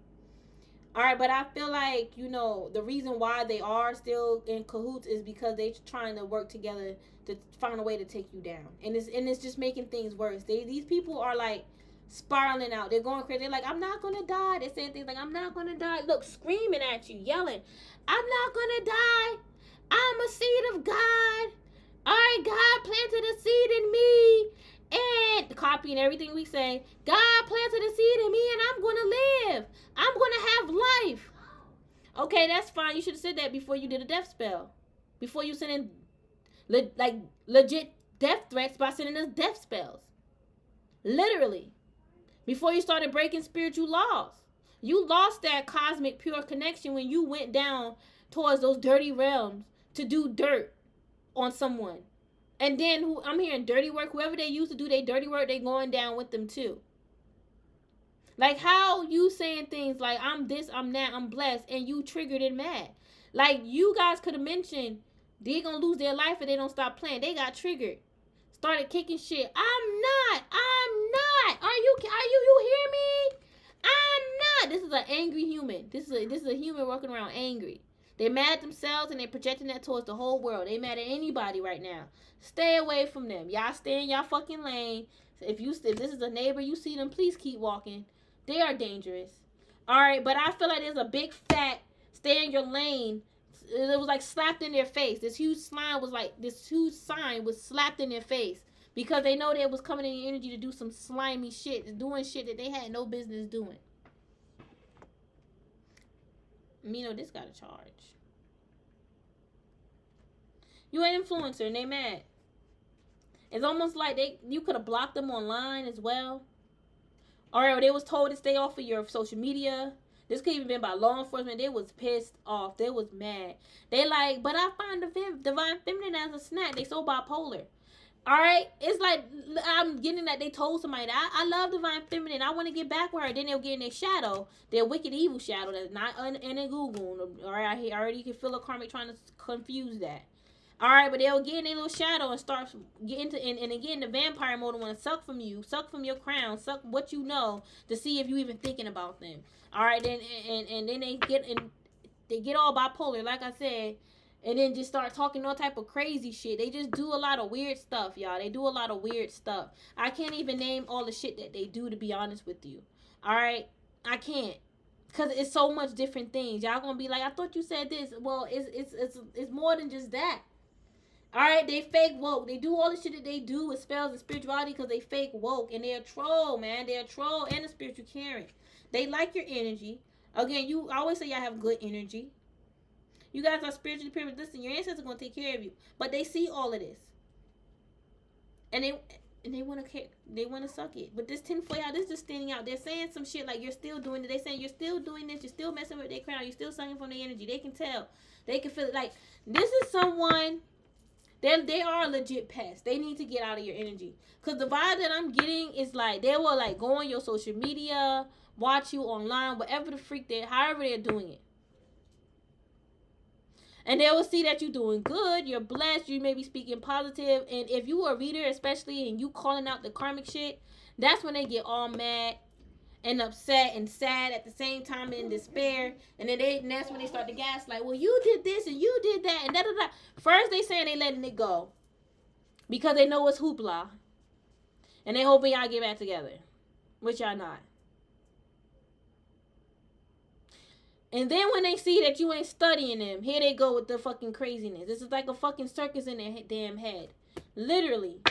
Alright, but I feel like, the reason why they are still in cahoots is because they're trying to work together to find a way to take you down. And it's just making things worse. These people are like spiraling out. They're going crazy. They're like, I'm not going to die. They're saying things like, I'm not going to die. Look, screaming at you, yelling, I'm not going to die. I'm a seed of God. Alright, God planted a seed in me. And copying everything we say, God planted a seed in me and I'm going to live. I'm going to have life. Okay, that's fine. You should have said that before you did a death spell. Before you sent in legit death threats by sending us death spells. Literally. Before you started breaking spiritual laws. You lost that cosmic pure connection when you went down towards those dirty realms to do dirt on someone. And then I'm hearing dirty work. Whoever they used to do their dirty work, they going down with them too. Like, how you saying things like, I'm this, I'm that, I'm blessed, and you triggered and mad. Like, you guys could have mentioned they're going to lose their life if they don't stop playing. They got triggered. Started kicking shit. I'm not. Are you hear me? I'm not. This is an angry human. This is a human walking around angry. They're mad at themselves and they're projecting that towards the whole world. They mad at anybody right now. Stay away from them. Y'all stay in y'all fucking lane. If this is a neighbor, you see them, please keep walking. They are dangerous. Alright, but I feel like there's a big fat stay in your lane. It was like slapped in their face. This huge sign was slapped in their face. Because they know they was coming in your energy to do some slimy shit. Doing shit that they had no business doing. This got a charge. You an influencer and they mad. It's almost like you could have blocked them online as well. Or they was told to stay off of your social media. This could even been by law enforcement. They was pissed off. They was mad. They like, but I find the divine feminine as a snack. They so bipolar. Alright? It's like, I'm getting that they told somebody that I love divine feminine. I want to get back with her. Then they'll get in their shadow. Their wicked evil shadow that's not in a Google. Alright? I already can feel a karmic trying to confuse that. Alright, but they'll get in their little shadow and start getting to and again the vampire mode want to suck from you, suck from your crown, suck what you know to see if you even thinking about them. Alright, then and then they get all bipolar, like I said. And then just start talking all type of crazy shit. They just do a lot of weird stuff, y'all. They do a lot of weird stuff. I can't even name all the shit that they do, to be honest with you. Alright? I can't. Because it's so much different things. Y'all gonna be like, I thought you said this. Well, it's more than just that. All right, they fake woke. They do all the shit that they do with spells and spirituality because they fake woke. And they're a troll, man. They're a troll and a spiritual Karen. They like your energy. Again, I always say y'all have good energy. You guys are spiritually privileged. Listen, your ancestors are going to take care of you. But they see all of this. And they want to suck it. But this tinfoil out, this is just standing out. They're saying some shit like you're still doing it. They're saying you're still doing this. You're still messing with their crown. You're still sucking from their energy. They can tell. They can feel it. Like, this is someone... They are a legit pest. They need to get out of your energy. Because the vibe that I'm getting is like, they will like go on your social media, watch you online, whatever the freak however they're doing it. And they will see that you're doing good, you're blessed, you may be speaking positive. And if you are a reader especially and you calling out the karmic shit, that's when they get all mad and upset and sad at the same time and in despair. And then that's when they start to gaslight. Well, you did this and you did that and da-da-da. First they saying they letting it go because they know it's hoopla. And they hoping y'all get back together. Which y'all not. And then when they see that you ain't studying them, here they go with the fucking craziness. This is like a fucking circus in their damn head. Literally.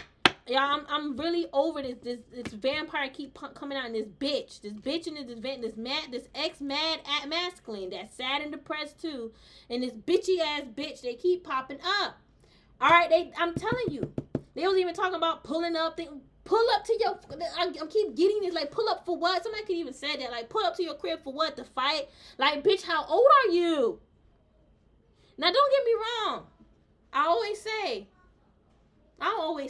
Y'all, I'm really over this vampire keep coming out in this bitch and this ex-mad masculine that's sad and depressed too, and this bitchy ass bitch, they keep popping up. All right, I'm telling you, they was even talking about pulling up. Pull up to your. I keep getting this like pull up for what? Somebody could even say that like pull up to your crib for what? To fight? Like bitch, how old are you? Now don't get me wrong. I always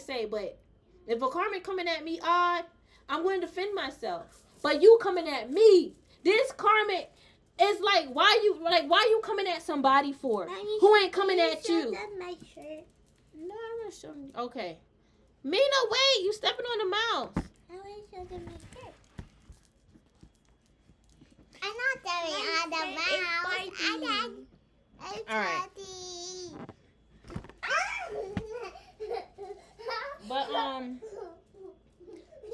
say, but if a karmic coming at me odd, I'm going to defend myself. But you coming at me, this karmic is like, why you coming at somebody for? Who ain't coming at you? My shirt. No, I'm gonna show you. Okay. Mina, wait, you stepping on the mouse. I want to show them my shirt. I'm not stepping on the mouse. All right. But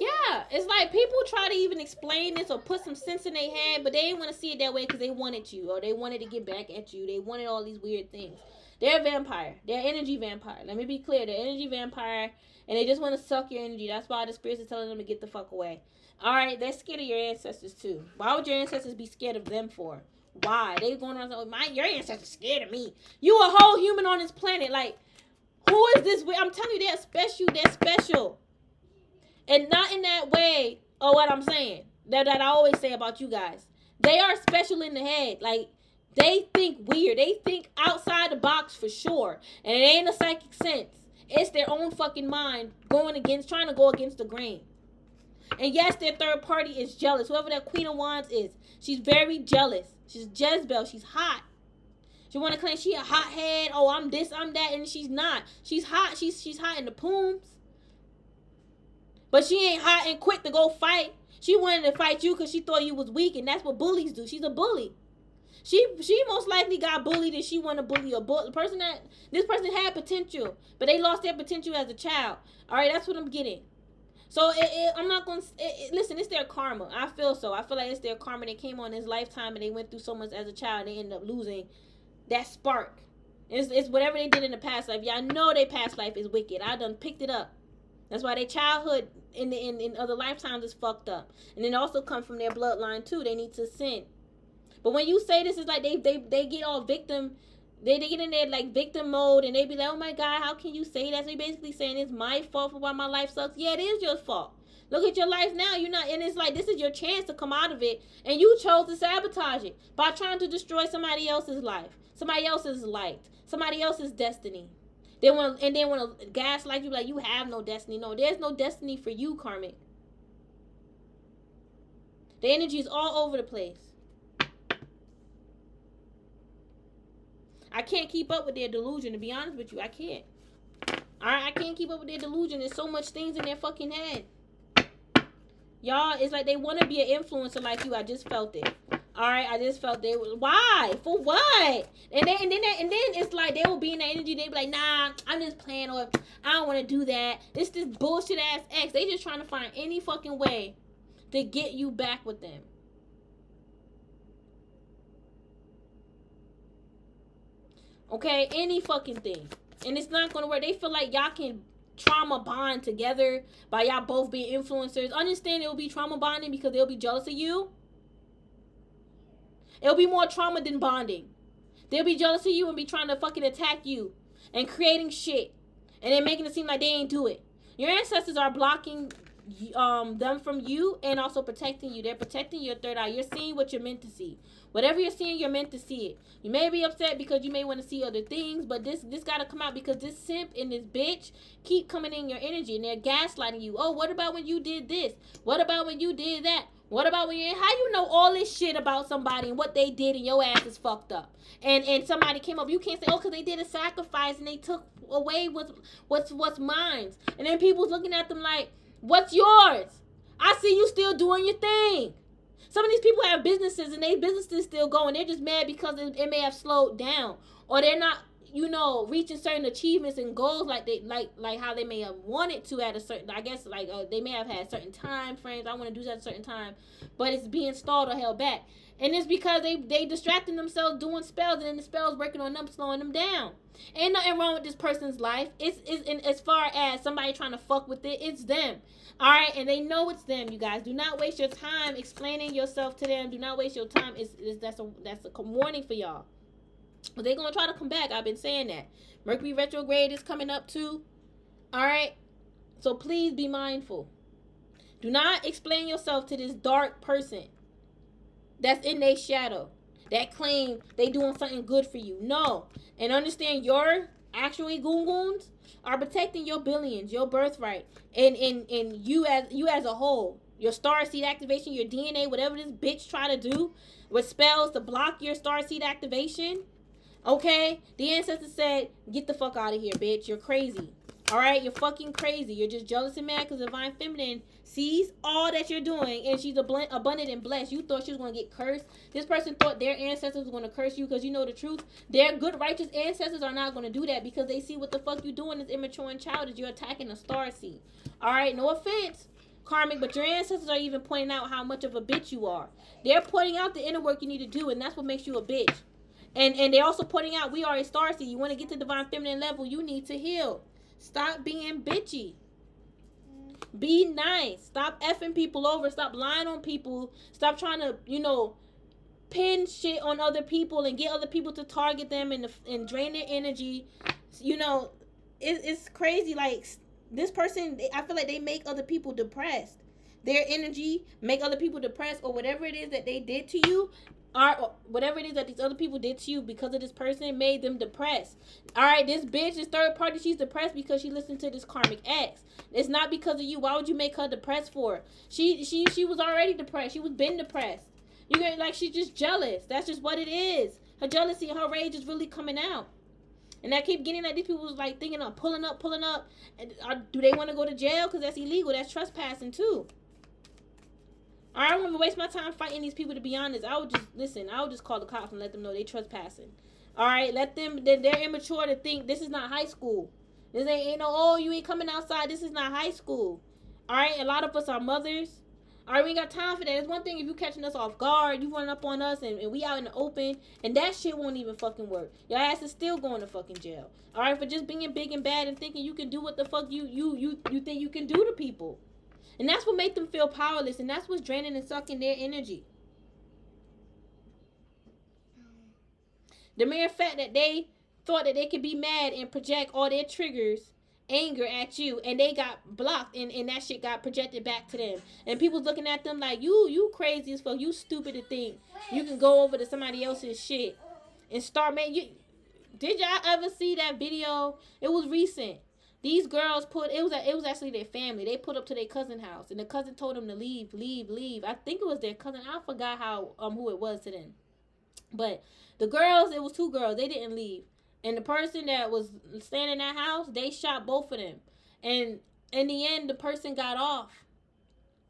yeah, it's like people try to even explain this or put some sense in their head, but they didn't want to see it that way because they wanted you or they wanted to get back at you. They wanted all these weird things. They're a vampire. They're energy vampire. Let me be clear. They're energy vampire, and they just want to suck your energy. That's why the spirits are telling them to get the fuck away. All right, they're scared of your ancestors too. Why would your ancestors be scared of them for? Why? They going around saying, your ancestors scared of me. You a whole human on this planet. Like, who is this? I'm telling you, they're special. They're special. And not in that way, or what I'm saying, that I always say about you guys. They are special in the head. Like, they think weird. They think outside the box for sure. And it ain't a psychic sense. It's their own fucking mind trying to go against the grain. And yes, their third party is jealous. Whoever that Queen of Wands is, she's very jealous. She's Jezebel. She's hot. She want to claim she a hothead. Oh, I'm this, I'm that. And she's not. She's hot. She's hot in the pooms. But she ain't hot and quick to go fight. She wanted to fight you because she thought you was weak. And that's what bullies do. She's a bully. She most likely got bullied and she wanted to bully this person had potential. But they lost their potential as a child. All right, that's what I'm getting. So I'm not going to... Listen, it's their karma. I feel so. I feel like it's their karma. They came on this lifetime and they went through so much as a child. And they ended up losing that spark. It's whatever they did in the past life. Y'all know their past life is wicked. I done picked it up. That's why their childhood in other lifetimes is fucked up. And it also comes from their bloodline too. They need to sin. But when you say this, it's like they get all victim. They get in there like victim mode and they be like, oh my God, how can you say that? So you're basically saying it's my fault for why my life sucks. Yeah, it is your fault. Look at your life now. You're not, and it's like this is your chance to come out of it, and you chose to sabotage it by trying to destroy somebody else's life, somebody else's light, somebody else's destiny. They want to gaslight you like you have no destiny. No, there's no destiny for you, karmic. The energy is all over the place. I can't keep up with their delusion, to be honest with you. I can't. Alright, I can't keep up with their delusion. There's so much things in their fucking head. Y'all, it's like they want to be an influencer like you. I just felt it. Alright, I just felt why? For what? And then it's like they will be in that energy. They be like, nah, I'm just playing, or I don't want to do that. It's this bullshit ass ex. They just trying to find any fucking way to get you back with them. Okay, any fucking thing. And it's not going to work. They feel like y'all can trauma bond together by y'all both being influencers. Understand it will be trauma bonding because they'll be jealous of you. It'll be more trauma than bonding. They'll be jealous of you and be trying to fucking attack you and creating shit. And then making it seem like they ain't do it. Your ancestors are blocking them from you and also protecting you. They're protecting your third eye. You're seeing what you're meant to see. Whatever you're seeing, you're meant to see it. You may be upset because you may want to see other things, but this got to come out because this simp and this bitch keep coming in your energy and they're gaslighting you. Oh, what about when you did this? What about when you did that? What about when you... How you know all this shit about somebody and what they did and your ass is fucked up? And somebody came up. You can't say, oh, because they did a sacrifice and they took away what's mine. And then people's looking at them like, what's yours? I see you still doing your thing. Some of these people have businesses and their businesses still going. They're just mad because it may have slowed down. Or they're not, reaching certain achievements and goals like how they may have wanted to at a certain, I guess, they may have had certain time frames. I want to do that at a certain time. But it's being stalled or held back. And it's because they distracting themselves doing spells, and then the spells working on them, slowing them down. Ain't nothing wrong with this person's life. It's as far as somebody trying to fuck with it, it's them. All right, and they know it's them. You guys, do not waste your time explaining yourself to them. Do not waste your time. That's a warning for y'all. But they're gonna try to come back. I've been saying that. Mercury retrograde is coming up too. All right, so please be mindful. Do not explain yourself to this dark person that's in their shadow, that claim they doing something good for you. No. And understand your actually goons are protecting your billions, your birthright, and you as a whole. Your star seed activation, your DNA, whatever this bitch try to do with spells to block your star seed activation. Okay? The ancestors said, get the fuck out of here, bitch. You're crazy. Alright? You're fucking crazy. You're just jealous and mad because Divine Feminine sees all that you're doing and she's abundant and blessed. You thought she was going to get cursed. This person thought their ancestors were going to curse you because you know the truth. Their good, righteous ancestors are not going to do that because they see what the fuck you doing is immature and childish. You're attacking a star seed. Alright? No offense, karmic, but your ancestors are even pointing out how much of a bitch you are. They're pointing out the inner work you need to do, and that's what makes you a bitch. And they're also pointing out we are a star seed. You want to get to Divine Feminine level, you need to heal. Stop being bitchy. Be nice. Stop effing people over. Stop lying on people. Stop trying to, pin shit on other people and get other people to target them and drain their energy. It's crazy. Like, this person, I feel like they make other people depressed. Their energy make other people depressed, or whatever it is that they did to you, or whatever it is that these other people did to you because of this person made them depressed. All right, this bitch, this third party, she's depressed because she listened to this karmic ex. It's not because of you. Why would you make her depressed for? She was already depressed. She was been depressed. You get, like, she's just jealous. That's just what it is. Her jealousy and her rage is really coming out. And I keep getting that these people was like thinking of pulling up. And do they want to go to jail? Because that's illegal. That's trespassing too. I don't want to waste my time fighting these people, to be honest. I would just call the cops and let them know they trespassing. Alright, let them, they're immature to think this is not high school. This ain't no, you ain't coming outside. This is not high school. Alright, a lot of us are mothers. Alright, we ain't got time for that. It's one thing if you catching us off guard, you running up on us and we out in the open, and that shit won't even fucking work. Your ass is still going to fucking jail. Alright, for just being big and bad and thinking you can do what the fuck you think you can do to people. And that's what makes them feel powerless. And that's what's draining and sucking their energy. The mere fact that they thought that they could be mad and project all their triggers, anger at you, and they got blocked, and that shit got projected back to them. And people's looking at them like, you crazy as fuck. You stupid to think you can go over to somebody else's shit and start making... Did y'all ever see that video? It was recent. These girls it was actually their family. They put up to their cousin's house, and the cousin told them to leave. I think it was their cousin. I forgot who it was to them. But the girls, it was 2 girls. They didn't leave. And the person that was staying in that house, they shot both of them. And in the end, the person got off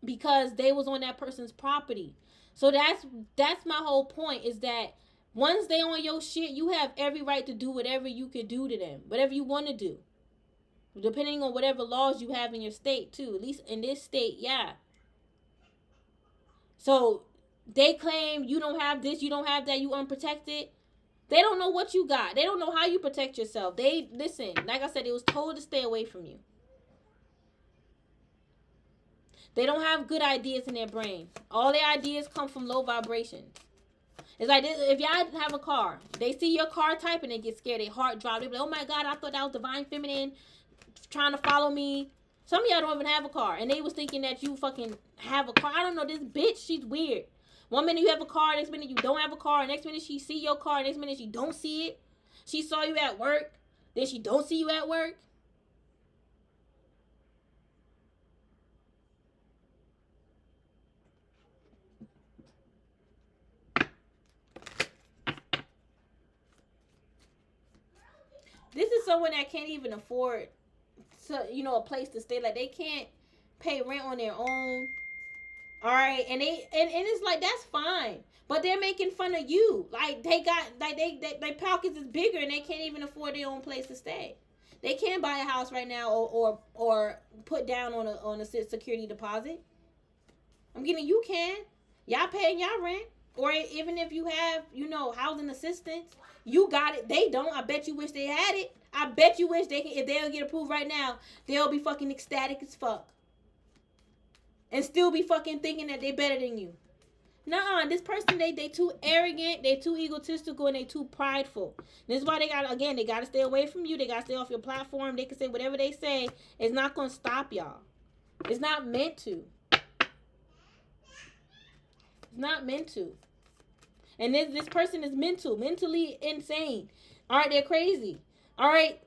because they was on that person's property. So that's my whole point, is that once they on your shit, you have every right to do whatever you could do to them, whatever you want to do. Depending on whatever laws you have in your state, too. At least in this state, yeah. So, they claim you don't have this, you don't have that, you unprotected. They don't know what you got. They don't know how you protect yourself. They, listen, like I said, it was told to stay away from you. They don't have good ideas in their brain. All their ideas come from low vibrations. It's like this, if y'all have a car, they see your car type and they get scared. Their heart drops. They be like, oh my God, I thought that was divine feminine trying to follow me. Some of y'all don't even have a car. And they was thinking that you fucking have a car. I don't know, this bitch, she's weird. One minute you have a car, next minute you don't have a car. Next minute she see your car, next minute she don't see it. She saw you at work, then she don't see you at work. This is someone that can't even afford to, you know, a place to stay. Like, they can't pay rent on their own. All right, and it's like, that's fine, but they're making fun of you. Like, they got, like, they pockets is bigger and they can't even afford their own place to stay. They can't buy a house right now or put down on a security deposit. I'm getting, you can. Y'all paying y'all rent. Or even if you have, you know, housing assistance, you got it. They don't. I bet you wish they had it. I bet you wish they can. If they'll get approved right now, they'll be fucking ecstatic as fuck. And still be fucking thinking that they better than you. Nuh-uh. This person, they too arrogant, they too egotistical, and they too prideful. This is why they gotta stay away from you. They gotta stay off your platform. They can say whatever they say. It's not gonna stop y'all. It's not meant to. It's not meant to. And this person is mentally insane. All right, they're crazy. All right,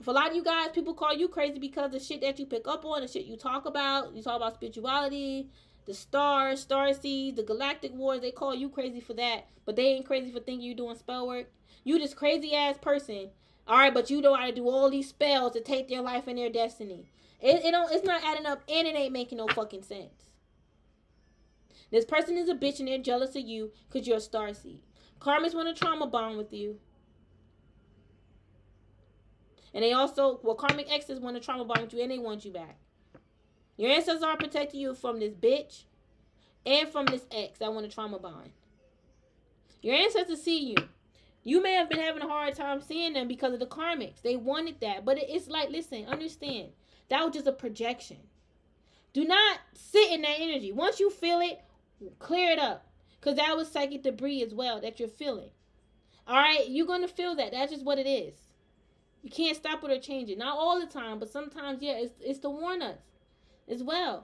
for a lot of you guys, people call you crazy because of the shit that you pick up on, the shit you talk about. You talk about spirituality, the stars, star seeds, the galactic wars. They call you crazy for that, but they ain't crazy for thinking you doing spell work. You this crazy ass person. All right, but you know how to do all these spells to take their life and their destiny. It's not adding up, and it ain't making no fucking sense. This person is a bitch and they're jealous of you because you're a star seed. Karmics want to trauma bond with you. And they also, karmic exes want to trauma bond with you and they want you back. Your ancestors are protecting you from this bitch and from this ex that want to trauma bond. Your ancestors see you. You may have been having a hard time seeing them because of the karmics. They wanted that. But it's like, listen, understand. That was just a projection. Do not sit in that energy. Once you feel it, clear it up. Because that was psychic debris as well that you're feeling. Alright? You're going to feel that. That's just what it is. You can't stop it or change it. Not all the time, but sometimes, yeah, it's to warn us as well.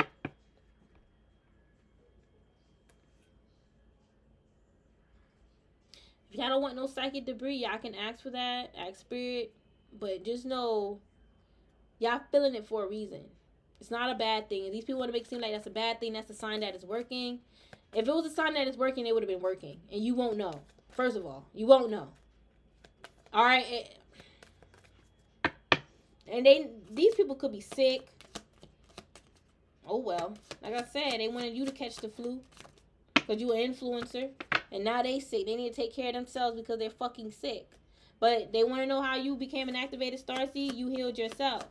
If y'all don't want no psychic debris, y'all can ask for that. Ask spirit. But just know, y'all feeling it for a reason. It's not a bad thing. These people want to make it seem like that's a bad thing. That's a sign that it's working. If it was a sign that it's working, it would have been working. And you won't know. First of all, you won't know. All right. And these people could be sick. Oh, well. Like I said, they wanted you to catch the flu. Because you an influencer. And now they sick. They need to take care of themselves because they're fucking sick. But they want to know how you became an activated starseed. You healed yourself.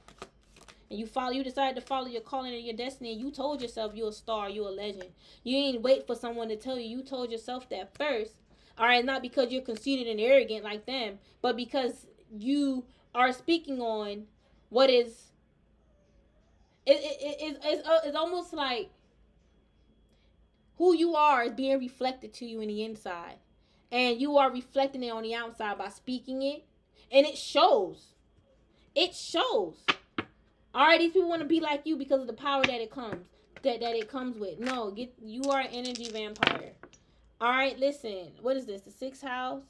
And you decided to follow your calling and your destiny. And you told yourself you're a star, you're a legend. You ain't wait for someone to tell you. You told yourself that first. All right, not because you're conceited and arrogant like them, but because you are speaking on what is. It's almost like who you are is being reflected to you in the inside, and you are reflecting it on the outside by speaking it, and it shows. It shows. All right, these people want to be like you because of the power that it comes, that it comes with. No, you are an energy vampire. All right, listen. What is this? The 6th house?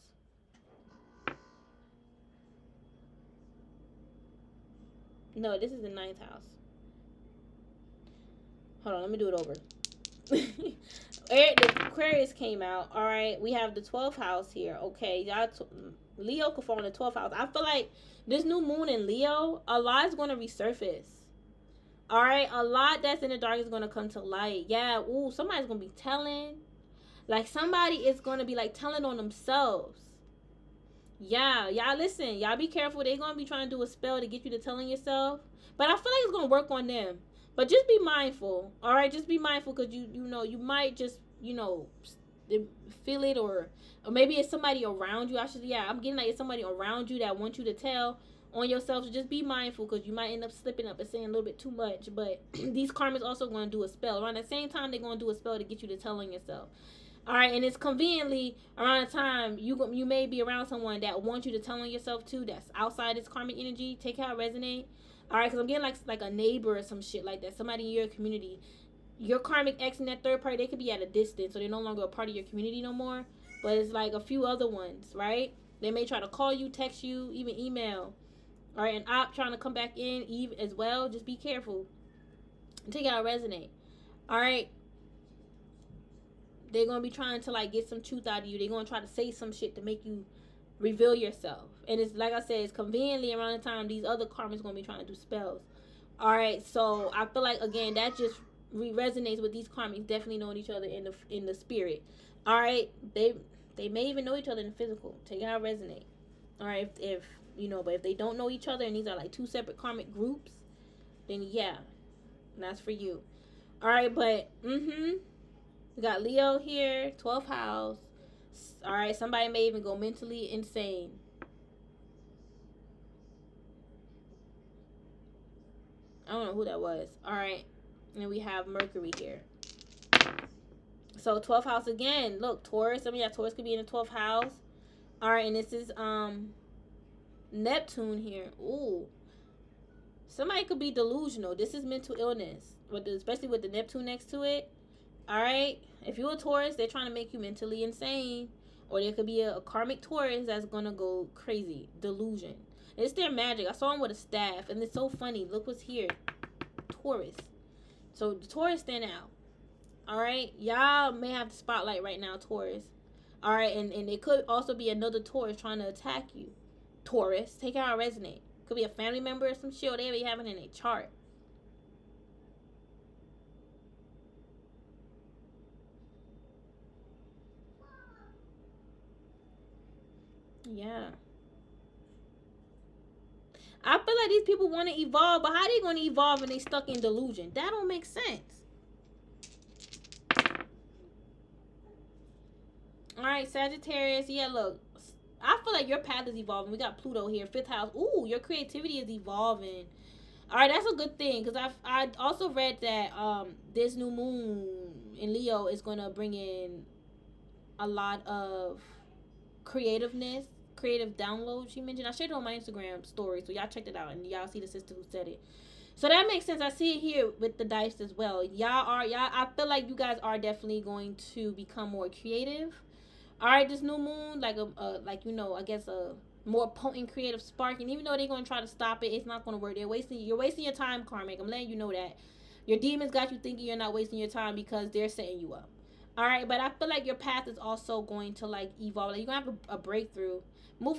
No, this is the 9th house. Hold on, let me do it over. The Aquarius came out. All right, we have the 12th house here. Okay, y'all. Leo could fall in the 12th house. I feel like this new moon in Leo, a lot is going to resurface. All right, a lot that's in the dark is going to come to light. Yeah, ooh, somebody's going to be telling. Like, somebody is going to be, like, telling on themselves. Yeah, y'all listen. Y'all be careful. They're going to be trying to do a spell to get you to telling yourself. But I feel like it's going to work on them. But just be mindful. All right, just be mindful because, you know, you might just, you know, feel it, or maybe it's somebody around you. I'm getting like it's somebody around you that wants you to tell on yourself. So just be mindful, because you might end up slipping up and saying a little bit too much. But these karmas also going to do a spell. Around the same time, they're going to do a spell to get you to tell on yourself. All right, and it's conveniently around the time you may be around someone that wants you to tell on yourself too. That's outside this karmic energy. Take how it resonate. All right, because I'm getting like a neighbor or some shit like that. Somebody in your community. Your karmic ex and that third party, they could be at a distance, so they're no longer a part of your community no more. But it's like a few other ones, right? They may try to call you, text you, even email. All right, an op trying to come back in Eve as well. Just be careful. Take it out, resonate. All right. They're going to be trying to like get some truth out of you. They're going to try to say some shit to make you reveal yourself. And it's like I said, it's conveniently around the time these other karmas going to be trying to do spells. All right, so I feel like, again, that just resonates with these karmics definitely knowing each other in the spirit. All right, they may even know each other in the physical. Take it how it resonate. All right, if you know, but if they don't know each other and these are like two separate karmic groups, then yeah, that's for you. All right, but we got Leo here, 12th house. All right, somebody may even go mentally insane. I don't know who that was. All right, and we have Mercury here. So 12th house again. Look, Taurus. Some of y'all Taurus could be in the 12th house. All right, and this is Neptune here. Ooh, somebody could be delusional. This is mental illness, especially with the Neptune next to it. All right, if you're a Taurus, they're trying to make you mentally insane, or there could be a karmic Taurus that's gonna go crazy, delusion. It's their magic. I saw him with a staff, and it's so funny. Look what's here, Taurus. So the Taurus stand out. All right, y'all may have the spotlight right now, Taurus. All right, and it could also be another Taurus trying to attack you. Taurus, take out resonate. Could be a family member or some shit, or they be having in a chart. Yeah. I feel like these people want to evolve, but how they going to evolve and they stuck in delusion? That don't make sense. All right, Sagittarius. Yeah, look. I feel like your path is evolving. We got Pluto here, 5th house. Ooh, your creativity is evolving. All right, that's a good thing, because I also read that this new moon in Leo is going to bring in a lot of creativeness, creative downloads. She mentioned, I shared it on my Instagram story, so y'all checked it out and y'all see the sister who said it. So that makes sense. I see it here with the dice as well. I feel like you guys are definitely going to become more creative. All right, this new moon, like I guess a more potent creative spark. And even though they're gonna try to stop it, it's not gonna work. You're wasting your time, karmic. I'm letting you know that your demons got you thinking you're not wasting your time because they're setting you up. All right, but I feel like your path is also going to like evolve. Like, you're gonna have a breakthrough.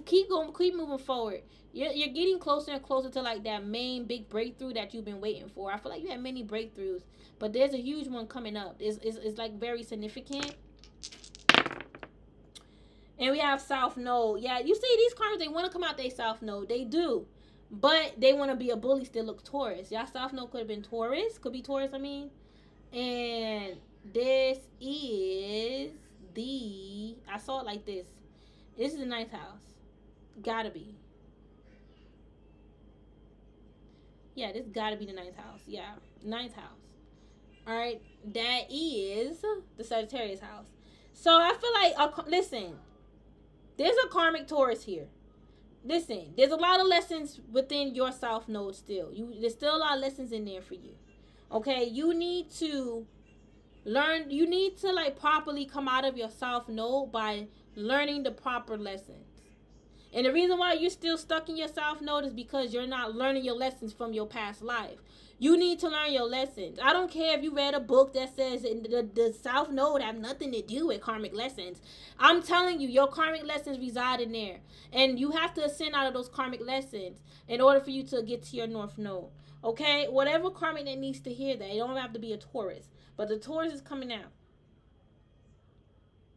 Keep moving forward. You're getting closer and closer to like that main big breakthrough that you've been waiting for. I feel like you have many breakthroughs, but there's a huge one coming up. It's like very significant. And we have South Node. Yeah, you see these karmas, they want to come out they South Node. They do. But they want to be a bully still look Taurus. Y'all South Node could have been Taurus. Could be Taurus, I mean. And this is I saw it like this. This is the 9th house. Gotta be. Yeah, this gotta be the 9th house. Yeah, 9th house. Alright, that is the Sagittarius house. So I feel like, listen, there's a karmic Taurus here. Listen, there's a lot of lessons within your South Node still. There's still a lot of lessons in there for you. Okay, you need to learn. You need to like properly come out of your South Node by learning the proper lessons. And the reason why you're still stuck in your South Node is because you're not learning your lessons from your past life. You need to learn your lessons. I don't care if you read a book that says the South Node have nothing to do with karmic lessons. I'm telling you, your karmic lessons reside in there. And you have to ascend out of those karmic lessons in order for you to get to your North Node. Okay? Whatever karmic that needs to hear that. It don't have to be a Taurus. But the Taurus is coming out.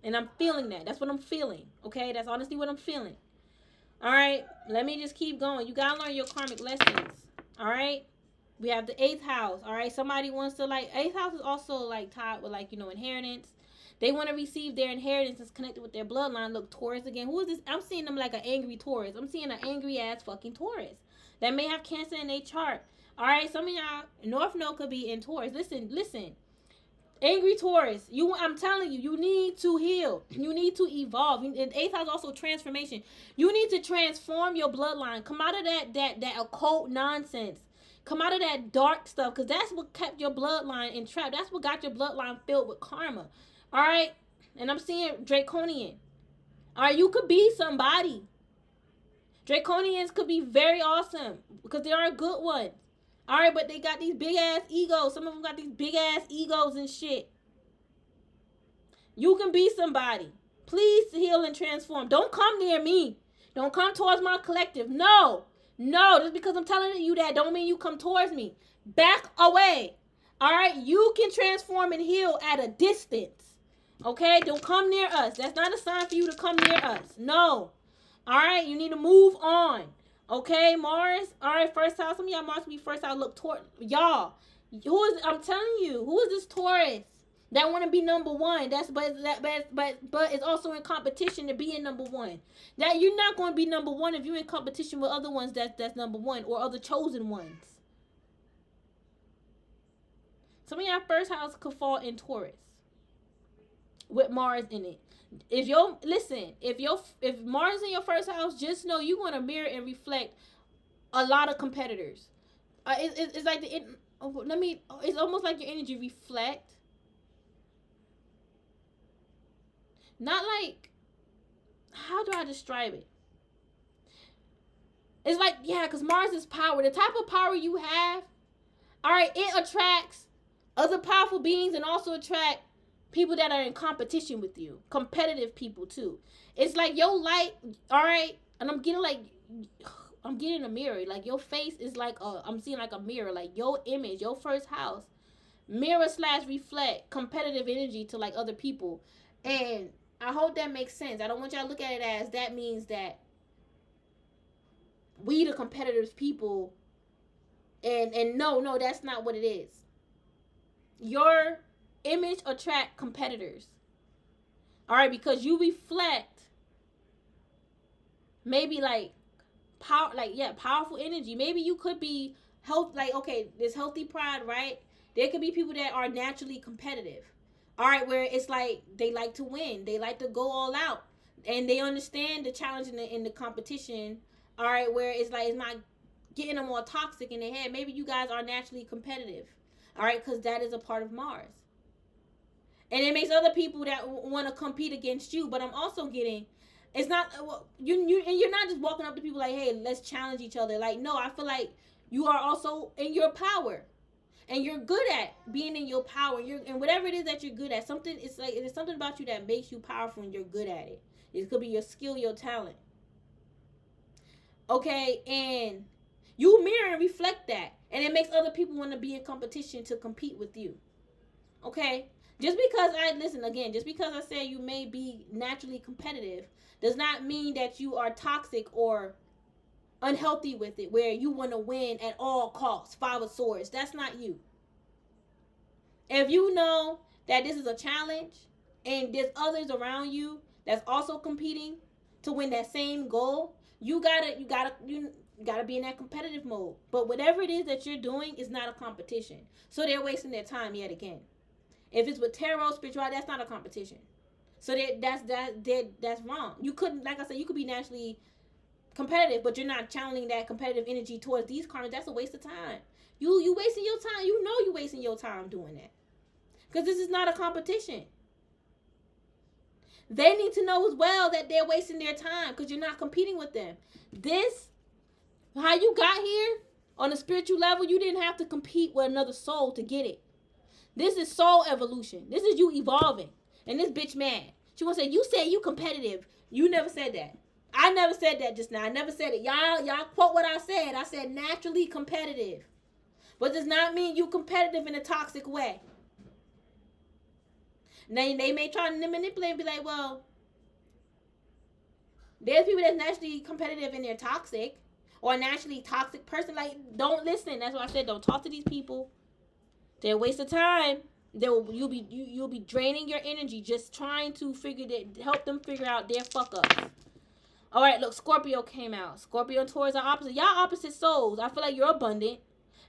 And I'm feeling that. That's what I'm feeling. Okay? That's honestly what I'm feeling. All right? Let me just keep going. You got to learn your karmic lessons. All right? We have the 8th house. All right? Somebody wants to like... 8th house is also like tied with like, inheritance. They want to receive their inheritance that's connected with their bloodline. Look, Taurus again. Who is this? I'm seeing them like an angry Taurus. I'm seeing an angry ass fucking Taurus that may have Cancer in their chart. All right, some of y'all North Node could be in Taurus. Listen. Angry Taurus, I'm telling you, you need to heal. You need to evolve. And 8th house also transformation. You need to transform your bloodline. Come out of that occult nonsense. Come out of that dark stuff, because that's what kept your bloodline entrapped. That's what got your bloodline filled with karma. All right? And I'm seeing Draconian. All right, you could be somebody. Draconians could be very awesome, because they are good ones. All right, but they got these big ass egos. Some of them got these big ass egos and shit. You can be somebody. Please heal and transform. Don't come near me. Don't come towards my collective. No. Just because I'm telling you that don't mean you come towards me. Back away. All right, you can transform and heal at a distance. Okay, don't come near us. That's not a sign for you to come near us. No. All right, you need to move on. Okay, Mars. All right, first house. Some of y'all Mars will be first house. Look toward y'all. I'm telling you, who is this Taurus that want to be number one? But it's also in competition to be in number one. That you're not going to be number one if you're in competition with other ones that's number one or other chosen ones. Some of y'all first house could fall in Taurus with Mars in it. If Mars is in your first house, just know you're going to mirror and reflect a lot of competitors. It's like it's almost like your energy reflect. Not like, how do I describe it? It's like, yeah, because Mars is power. The type of power you have, all right, it attracts other powerful beings and also attract people that are in competition with you. Competitive people, too. It's like your light, all right? And I'm getting a mirror. Like, your face is like, I'm seeing like a mirror. Like, your image, your first house, mirror/reflect competitive energy to, like, other people. And I hope that makes sense. I don't want y'all to look at it as that means that we the competitive people. And no, that's not what it is. Your image attract competitors. All right, because you reflect maybe like power, like, yeah, powerful energy. Maybe you could be there's healthy pride, right? There could be people that are naturally competitive. All right, where it's like they like to win, they like to go all out, and they understand the challenge in the competition. All right, where it's like it's not getting them all toxic in their head. Maybe you guys are naturally competitive. All right, because that is a part of Mars. And it makes other people that want to compete against you. But I'm also getting, it's not, you're not just walking up to people like, hey, let's challenge each other. Like, no, I feel like you are also in your power. And you're good at being in your power. And whatever it is that you're good at, there's something about you that makes you powerful and you're good at it. It could be your skill, your talent. Okay, and you mirror and reflect that. And it makes other people want to be in competition to compete with you. Okay? Just because I say you may be naturally competitive does not mean that you are toxic or unhealthy with it, where you want to win at all costs. 5 of Swords. That's not you. If you know that this is a challenge and there's others around you that's also competing to win that same goal, you gotta be in that competitive mode. But whatever it is that you're doing is not a competition. So they're wasting their time yet again. If it's with tarot, spirituality, that's not a competition. So that's wrong. You couldn't, like I said, you could be naturally competitive, but you're not channeling that competitive energy towards these karmas. That's a waste of time. You wasting your time. You know you wasting your time doing that. Because this is not a competition. They need to know as well that they're wasting their time because you're not competing with them. How you got here on a spiritual level, you didn't have to compete with another soul to get it. This is soul evolution. This is you evolving. And this bitch mad. She want to say, you said you competitive. You never said that. I never said that just now. I never said it. Y'all quote what I said. I said naturally competitive. But does not mean you competitive in a toxic way. Now, they may try to manipulate and be like, well, there's people that's naturally competitive and they're toxic. Or a naturally toxic person. Like, don't listen. That's why I said don't talk to these people. They're a waste of time. You'll be draining your energy just trying to help them figure out their fuck ups. All right, look, Scorpio came out. Scorpio and Taurus are opposite. Y'all opposite souls. I feel like you're abundant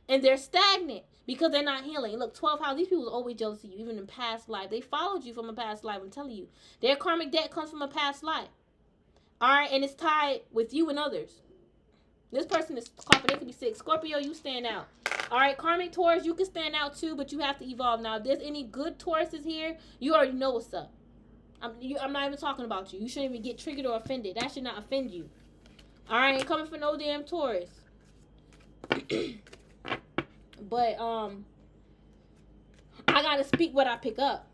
and they're stagnant because they're not healing. Look, 12 house. These people are always jealous of you, even in past life. They followed you from a past life. I'm telling you, their karmic debt comes from a past life. All right, and it's tied with you and others. This person is coughing. They could be sick. Scorpio, you stand out. All right, karmic Taurus, you can stand out too, but you have to evolve. Now, if there's any good Tauruses here, you already know what's up. I'm not even talking about you. You shouldn't even get triggered or offended. That should not offend you. All right, ain't coming for no damn Taurus. But I gotta speak what I pick up.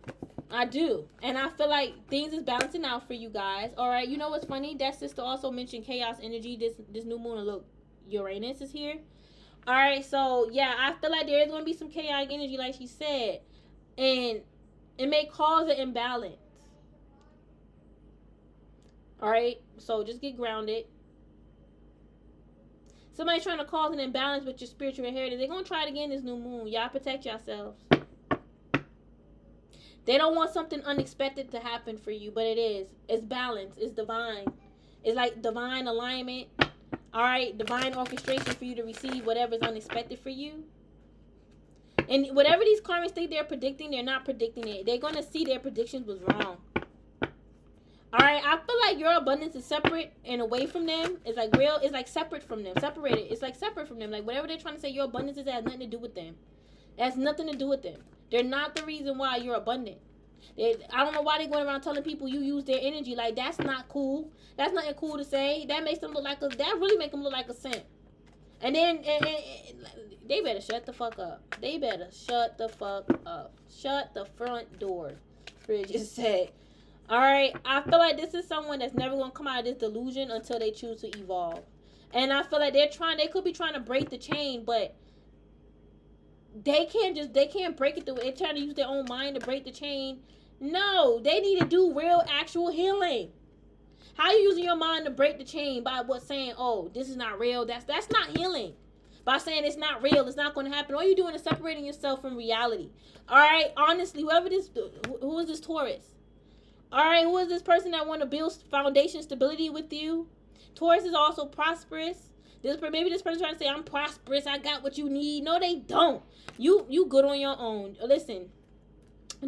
I do, and I feel like things is balancing out for you guys. All right, you know what's funny? That sister also mentioned chaos energy. This new moon, and look, Uranus is here. All right, so yeah, I feel like there is gonna be some chaotic energy, like she said, and it may cause an imbalance. All right, so just get grounded. Somebody trying to cause an imbalance with your spiritual inheritance. They're going to try it again this new moon. Y'all protect yourselves. They don't want something unexpected to happen for you, but it is. It's balance. It's divine. It's like divine alignment. All right, divine orchestration for you to receive whatever is unexpected for you. And whatever these karmics think they're predicting, they're not predicting it. They're going to see their predictions was wrong. All right, I feel like your abundance is separate and away from them. It's like real. It's like separate from them. Separated. It's like separate from them. Like whatever they're trying to say, your abundance has nothing to do with them. It has nothing to do with them. They're not the reason why you're abundant. I don't know why they're going around telling people you use their energy. Like that's not cool. That's nothing cool to say. That makes them look like a. That really make them look like a simp. And then they better shut the fuck up. They better shut the fuck up. Shut the front door. Fridge just said. All right, I feel like this is someone that's never going to come out of this delusion until they choose to evolve. And I feel like they could be trying to break the chain, but they can't break it through. They're trying to use their own mind to break the chain. No, they need to do real, actual healing. How are you using your mind to break the chain by saying, oh, this is not real? That's not healing. By saying it's not real, it's not going to happen. All you're doing is separating yourself from reality. All right, honestly, who is this Taurus? All right, who is this person that want to build foundation stability with you? Taurus is also prosperous. Maybe this person trying to say, I'm prosperous, I got what you need. No, they don't. You good on your own. Listen,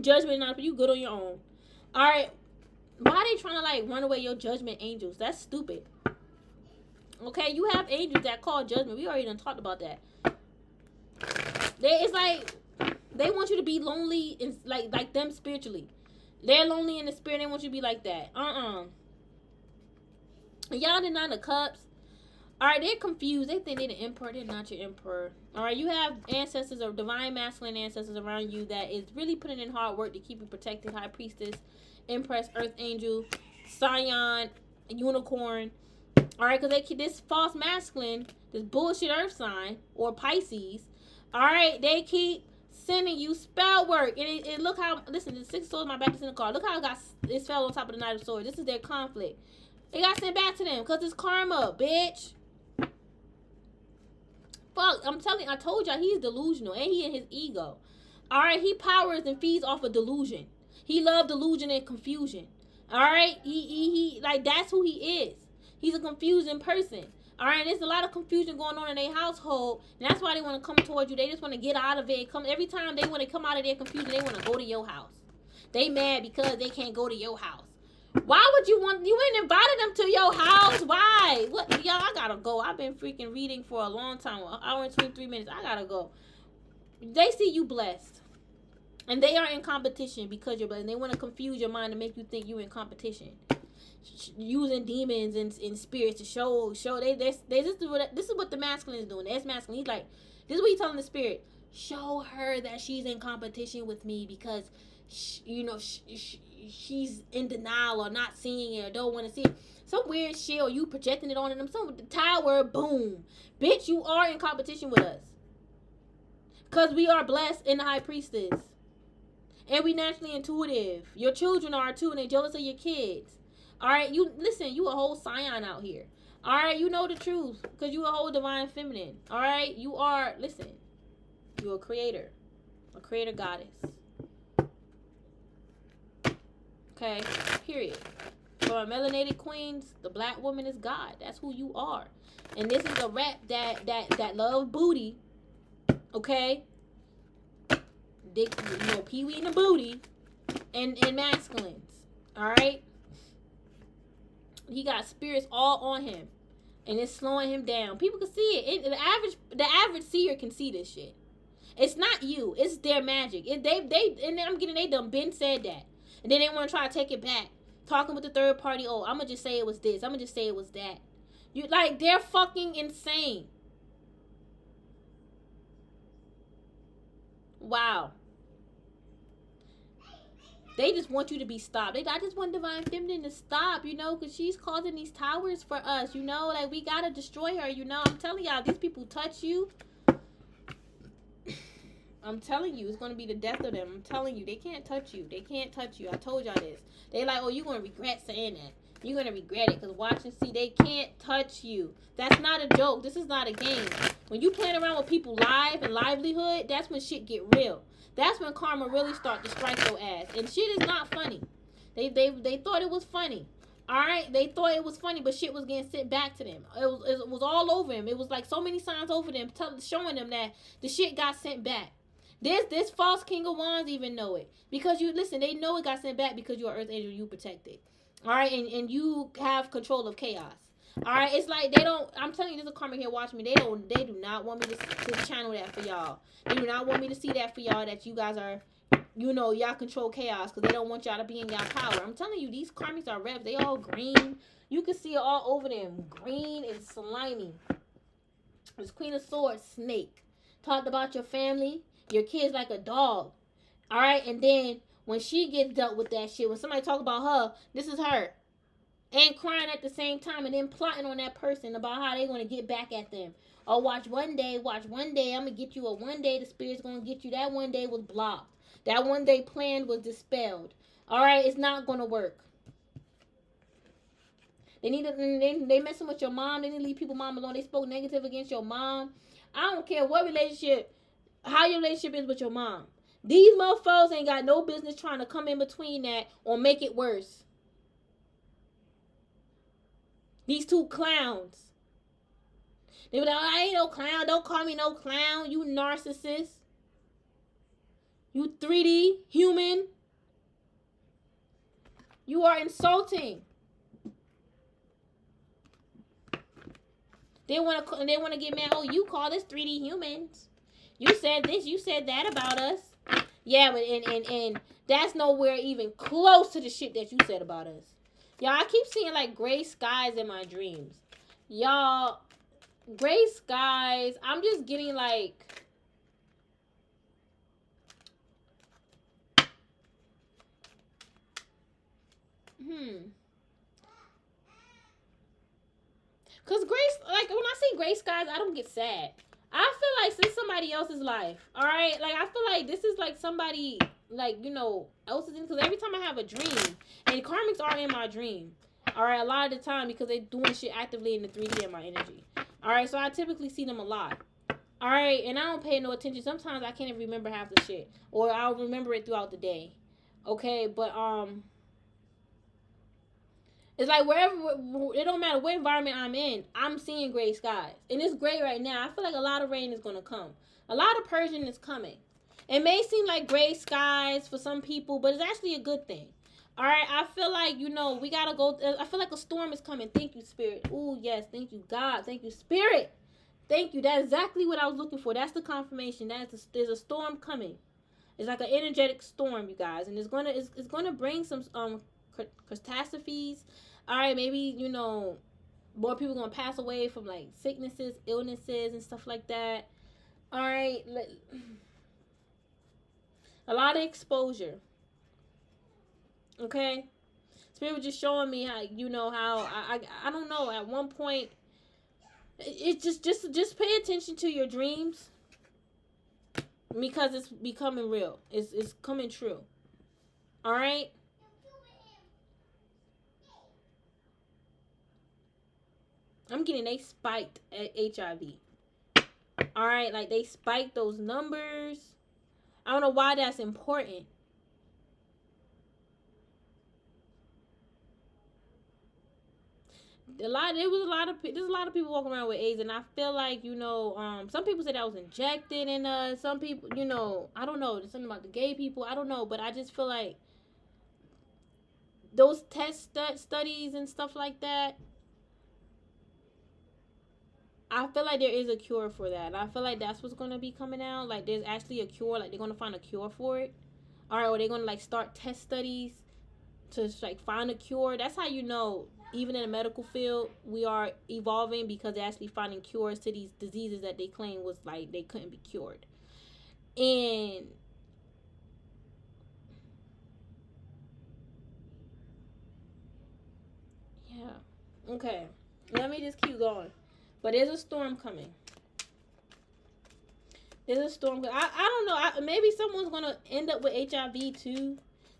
judgment not, but you good on your own. All right, why are they trying to like run away your judgment angels? That's stupid. Okay, you have angels that call judgment. We already done talked about that. It's like they want you to be lonely and like them spiritually. They're lonely in the spirit. They want you to be like that. Y'all the 9 of Cups. All right, they're confused. They think they're the emperor. They're not your emperor. All right, you have ancestors or divine masculine ancestors around you that is really putting in hard work to keep you protected. High priestess, empress, earth angel, scion, unicorn. All right, because this false masculine, this bullshit earth sign or Pisces. All right, they keep sending you spell work. And look how, listen, the 6 of Swords, my back is in the card. Look how it fell on top of the Knight of Swords. This is their conflict. It got sent back to them because it's karma, bitch. Fuck, I told y'all he's delusional and he in his ego. All right, he powers and feeds off of delusion. He loves delusion and confusion. All right, he like that's who he is. He's a confusing person. All right, there's a lot of confusion going on in their household, and that's why they want to come towards you. They just want to get out of it. Every time they want to come out of their confusion, they want to go to your house. They mad because they can't go to your house. Why would you ain't invited them to your house? Why? What, y'all, I gotta go. I've been freaking reading for a long time, an hour and 23 minutes. I gotta go. They see you blessed, and they are in competition because you're blessed. And they want to confuse your mind to make you think you're in competition. Using demons and spirits to show this is what the masculine is doing. The masculine, he's like, this is what he's telling the spirit, show her that she's in competition with me because she's in denial or not seeing it or don't want to see it. Some weird shit, or you projecting it on them. Some with the tower, boom, bitch, you are in competition with us because we are blessed in the high priestess, and we naturally intuitive. Your children are too, and they're jealous of your kids. All right, you a whole scion out here. All right, you know the truth because you a whole divine feminine. All right, you're a creator goddess. Okay? Period. For our melanated queens, the black woman is God. That's who you are. And this is a rap that love booty. Okay? Dick, pee-wee in the booty. And masculines. Alright? He got spirits all on him. And it's slowing him down. People can see it. The average seer can see this shit. It's not you. It's their magic. And they done been said that. And then they want to try to take it back. Talking with the third party. Oh, I'm going to just say it was this. I'm going to just say it was that. They're fucking insane. Wow. They just want you to be stopped. I just want Divine Feminine to stop, because she's causing these towers for us, we gotta destroy her, I'm telling y'all, these people touch you. I'm telling you, it's gonna be the death of them. I'm telling you, they can't touch you. They can't touch you. I told y'all this. They like, oh, you're gonna regret saying that. You're gonna regret it, because watch and see, they can't touch you. That's not a joke. This is not a game. When you playing around with people live and livelihood, that's when shit get real. That's when karma really start to strike your ass. And shit is not funny. They thought it was funny. Alright? They thought it was funny, but shit was getting sent back to them. It was all over him. It was like so many signs over them showing them that the shit got sent back. This false King of Wands even know it. Because they know it got sent back because you're an Earth Angel, you protected. Alright? And you have control of chaos. Alright? It's like I'm telling you, there's a karma here watching me. They do not want me to channel that for y'all. They do not want me to see that for y'all, that you guys are, y'all control chaos, because they don't want y'all to be in y'all power. I'm telling you, these karmics are reps. They all green. You can see it all over them. Green and slimy. This Queen of Swords, snake. Talked about your family, your kids like a dog. Alright? And then, when she gets dealt with that shit, when somebody talk about her, this is her. And crying at the same time, and then plotting on that person about how they going to get back at them. Oh, watch one day, I'm going to get you. Or one day the spirit's going to get you. That one day was blocked. That one day plan was dispelled. Alright, it's not going to work. They messing with your mom. They didn't leave people's mom alone. They spoke negative against your mom. I don't care what relationship, how your relationship is with your mom. These mofos ain't got no business trying to come in between that or make it worse. These two clowns. They were like, I ain't no clown. Don't call me no clown, you narcissist. You 3D human. You are insulting. They want to get mad. Oh, you call us 3D humans. You said this, you said that about us. Yeah, but and that's nowhere even close to the shit that you said about us. Y'all, I keep seeing like gray skies in my dreams. Y'all, gray skies. I'm just getting like, Cause gray, like when I see gray skies, I don't get sad. I feel like this is somebody else's life. All right, like I feel like this is like somebody, like else's. Because every time I have a dream, and karmics are in my dream. All right, a lot of the time because they doing shit actively in the 3D in my energy. All right, so I typically see them a lot. All right, and I don't pay no attention. Sometimes I can't even remember half the shit, or I'll remember it throughout the day. Okay, but it's like wherever, it don't matter what environment I'm in, I'm seeing gray skies. And it's gray right now. I feel like a lot of rain is going to come. A lot of Persian is coming. It may seem like gray skies for some people, but it's actually a good thing. All right, I feel like, we got to go. I feel like a storm is coming. Thank you, Spirit. Ooh, yes. Thank you, God. Thank you, Spirit. Thank you. That's exactly what I was looking for. That's the confirmation. There's a storm coming. It's like an energetic storm, you guys. And it's gonna bring some catastrophes. All right, maybe, more people going to pass away from, like, sicknesses, illnesses, and stuff like that. All right. A lot of exposure. Okay? Spirit was just showing me how, I don't know, at one point, it's just pay attention to your dreams. Because it's becoming real. It's coming true. All right? I'm getting they spiked at HIV. Alright, like they spiked those numbers. I don't know why that's important. there's a lot of people walking around with AIDS, and I feel like, you know, some people say that was injected in us. Some people, you know, I don't know. There's something about the gay people. I don't know, but I just feel like those studies and stuff like that. I feel like there is a cure for that. I feel like that's what's gonna be coming out. Like there's actually a cure. Like they're gonna find a cure for it. All right, or they're gonna like start test studies to like find a cure. That's how you know, even in the medical field, we are evolving because they're actually finding cures to these diseases that they claim was like they couldn't be cured. And yeah, okay. Let me just keep going. But there's a storm coming. There's a storm. I don't know. Maybe someone's gonna end up with HIV too.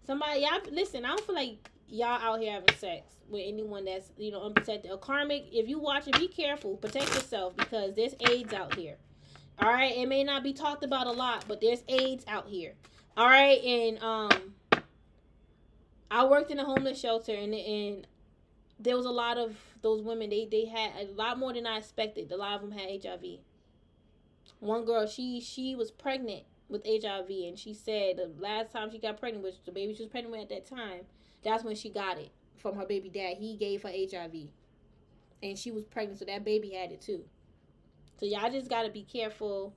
Somebody, y'all listen. I don't feel like y'all out here having sex with anyone that's, you know, unprotected. A karmic. If you watching, be careful. Protect yourself because there's AIDS out here. All right. It may not be talked about a lot, but there's AIDS out here. All right. And I worked in a homeless shelter, and there was a lot of those women. They had a lot more than I expected. A lot of them had HIV. One girl, she was pregnant with HIV, and she said the last time she got pregnant, which the baby she was pregnant with at that time, that's when she got it from her baby dad. He gave her HIV, and she was pregnant, so that baby had it too. So y'all just gotta be careful.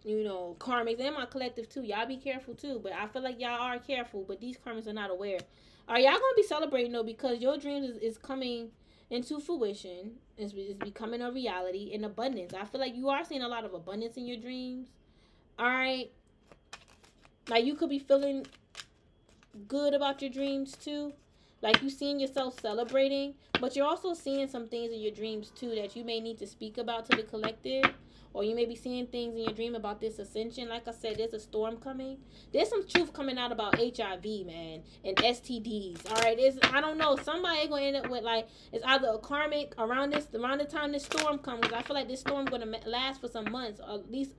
You know, karmics and my collective too. Y'all be careful too. But I feel like y'all are careful, but these karmics are not aware. Are y'all gonna be celebrating though, because your dreams is coming into fruition. It's becoming a reality in abundance. I feel like you are seeing a lot of abundance in your dreams. All right, like you could be feeling good about your dreams too. Like you seeing yourself celebrating, but you're also seeing some things in your dreams too that you may need to speak about to the collective. Or you may be seeing things in your dream about this ascension. Like I said, there's a storm coming. There's some truth coming out about HIV, man, and STDs. All right, I don't know. Somebody gonna end up with like it's either a karmic around the time this storm comes. I feel like this storm gonna last for some months, or at least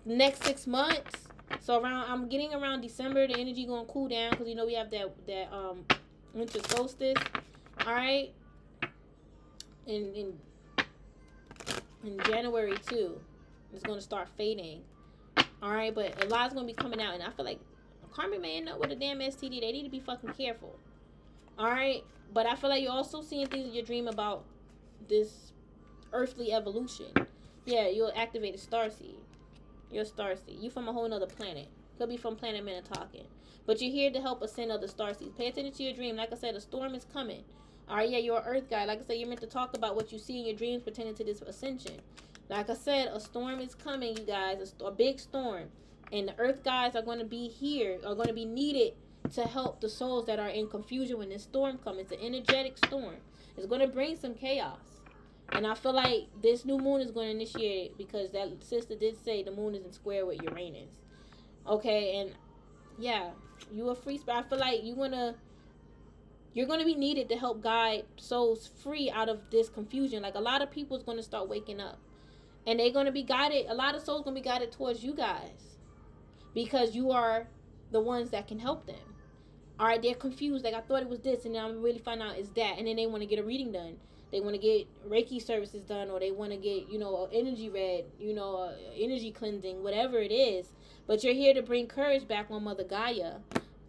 next 6 months. So I'm getting around December, the energy gonna cool down because you know we have that winter solstice. All right, in January too, it's gonna start fading. All right, but a lot's gonna be coming out, and I feel like karma may end up with a damn STD. They need to be fucking careful. All right, but I feel like you're also seeing things in your dream about this earthly evolution. Yeah, you'll activate a starseed. You're a starseed. You from a whole nother planet. Could be from planet Minnetonka. But you're here to help ascend other starseeds. Pay attention to your dream. Like I said, a storm is coming. Alright, yeah, you're an earth guy. Like I said, you're meant to talk about what you see in your dreams pertaining to this ascension. Like I said, a storm is coming, you guys. A big storm. And the earth guys are going to be here, are going to be needed to help the souls that are in confusion when this storm comes. It's an energetic storm. It's going to bring some chaos. And I feel like this new moon is going to initiate it because that sister did say the moon is in square with Uranus. Okay, and yeah, you a free spirit. I feel like you're gonna be needed to help guide souls free out of this confusion. Like a lot of people is gonna start waking up, and they're gonna be guided. A lot of souls gonna be guided towards you guys because you are the ones that can help them. All right, they're confused. Like I thought it was this, and now I'm really finding out it's that, and then they want to get a reading done. They want to get Reiki services done, or they want to get, you know, energy read, you know, energy cleansing, whatever it is. But you're here to bring courage back on Mother Gaia,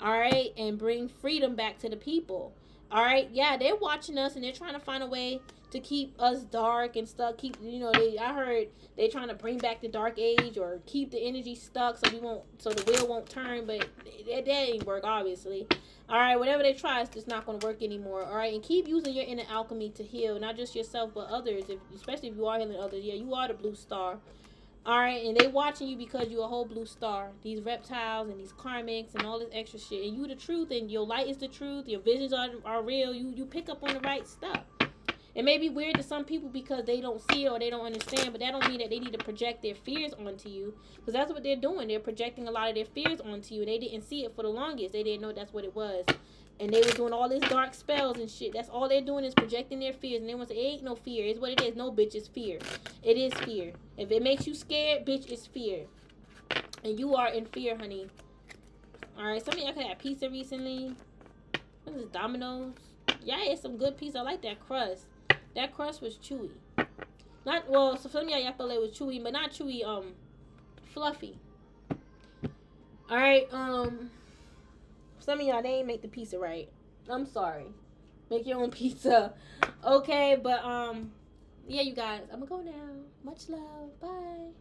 all right, and bring freedom back to the people, all right. Yeah, they're watching us and they're trying to find a way to keep us dark and stuff. Keep, you know, I heard they're trying to bring back the dark age or keep the energy stuck so the wheel won't turn. But that ain't work, obviously. All right, whatever they try, it's just not going to work anymore. All right, and keep using your inner alchemy to heal, not just yourself but others. Especially if you are healing others. Yeah, you are the blue star. All right, and they watching you because you're a whole blue star. These reptiles and these karmics and all this extra shit, and you the truth, and your light is the truth. Your visions are real. You pick up on the right stuff. It may be weird to some people because they don't see it or they don't understand, but that don't mean that they need to project their fears onto you, because that's what they're doing. They're projecting a lot of their fears onto you, and they didn't see it for the longest. They didn't know that's what it was. And they were doing all this dark spells and shit. That's all they're doing is projecting their fears. And they want to say, it ain't no fear. It's what it is. No, bitch, it's fear. It is fear. If it makes you scared, bitch, it's fear. And you are in fear, honey. Alright, some of y'all could have pizza recently. What is this, Domino's? Y'all ate some good pizza. I like that crust. That crust was chewy. Not well. So some of y'all felt it was chewy, but not chewy. Fluffy. All right. Some of y'all they ain't make the pizza right. I'm sorry. Make your own pizza. Okay, but yeah, you guys. I'm gonna go now. Much love. Bye.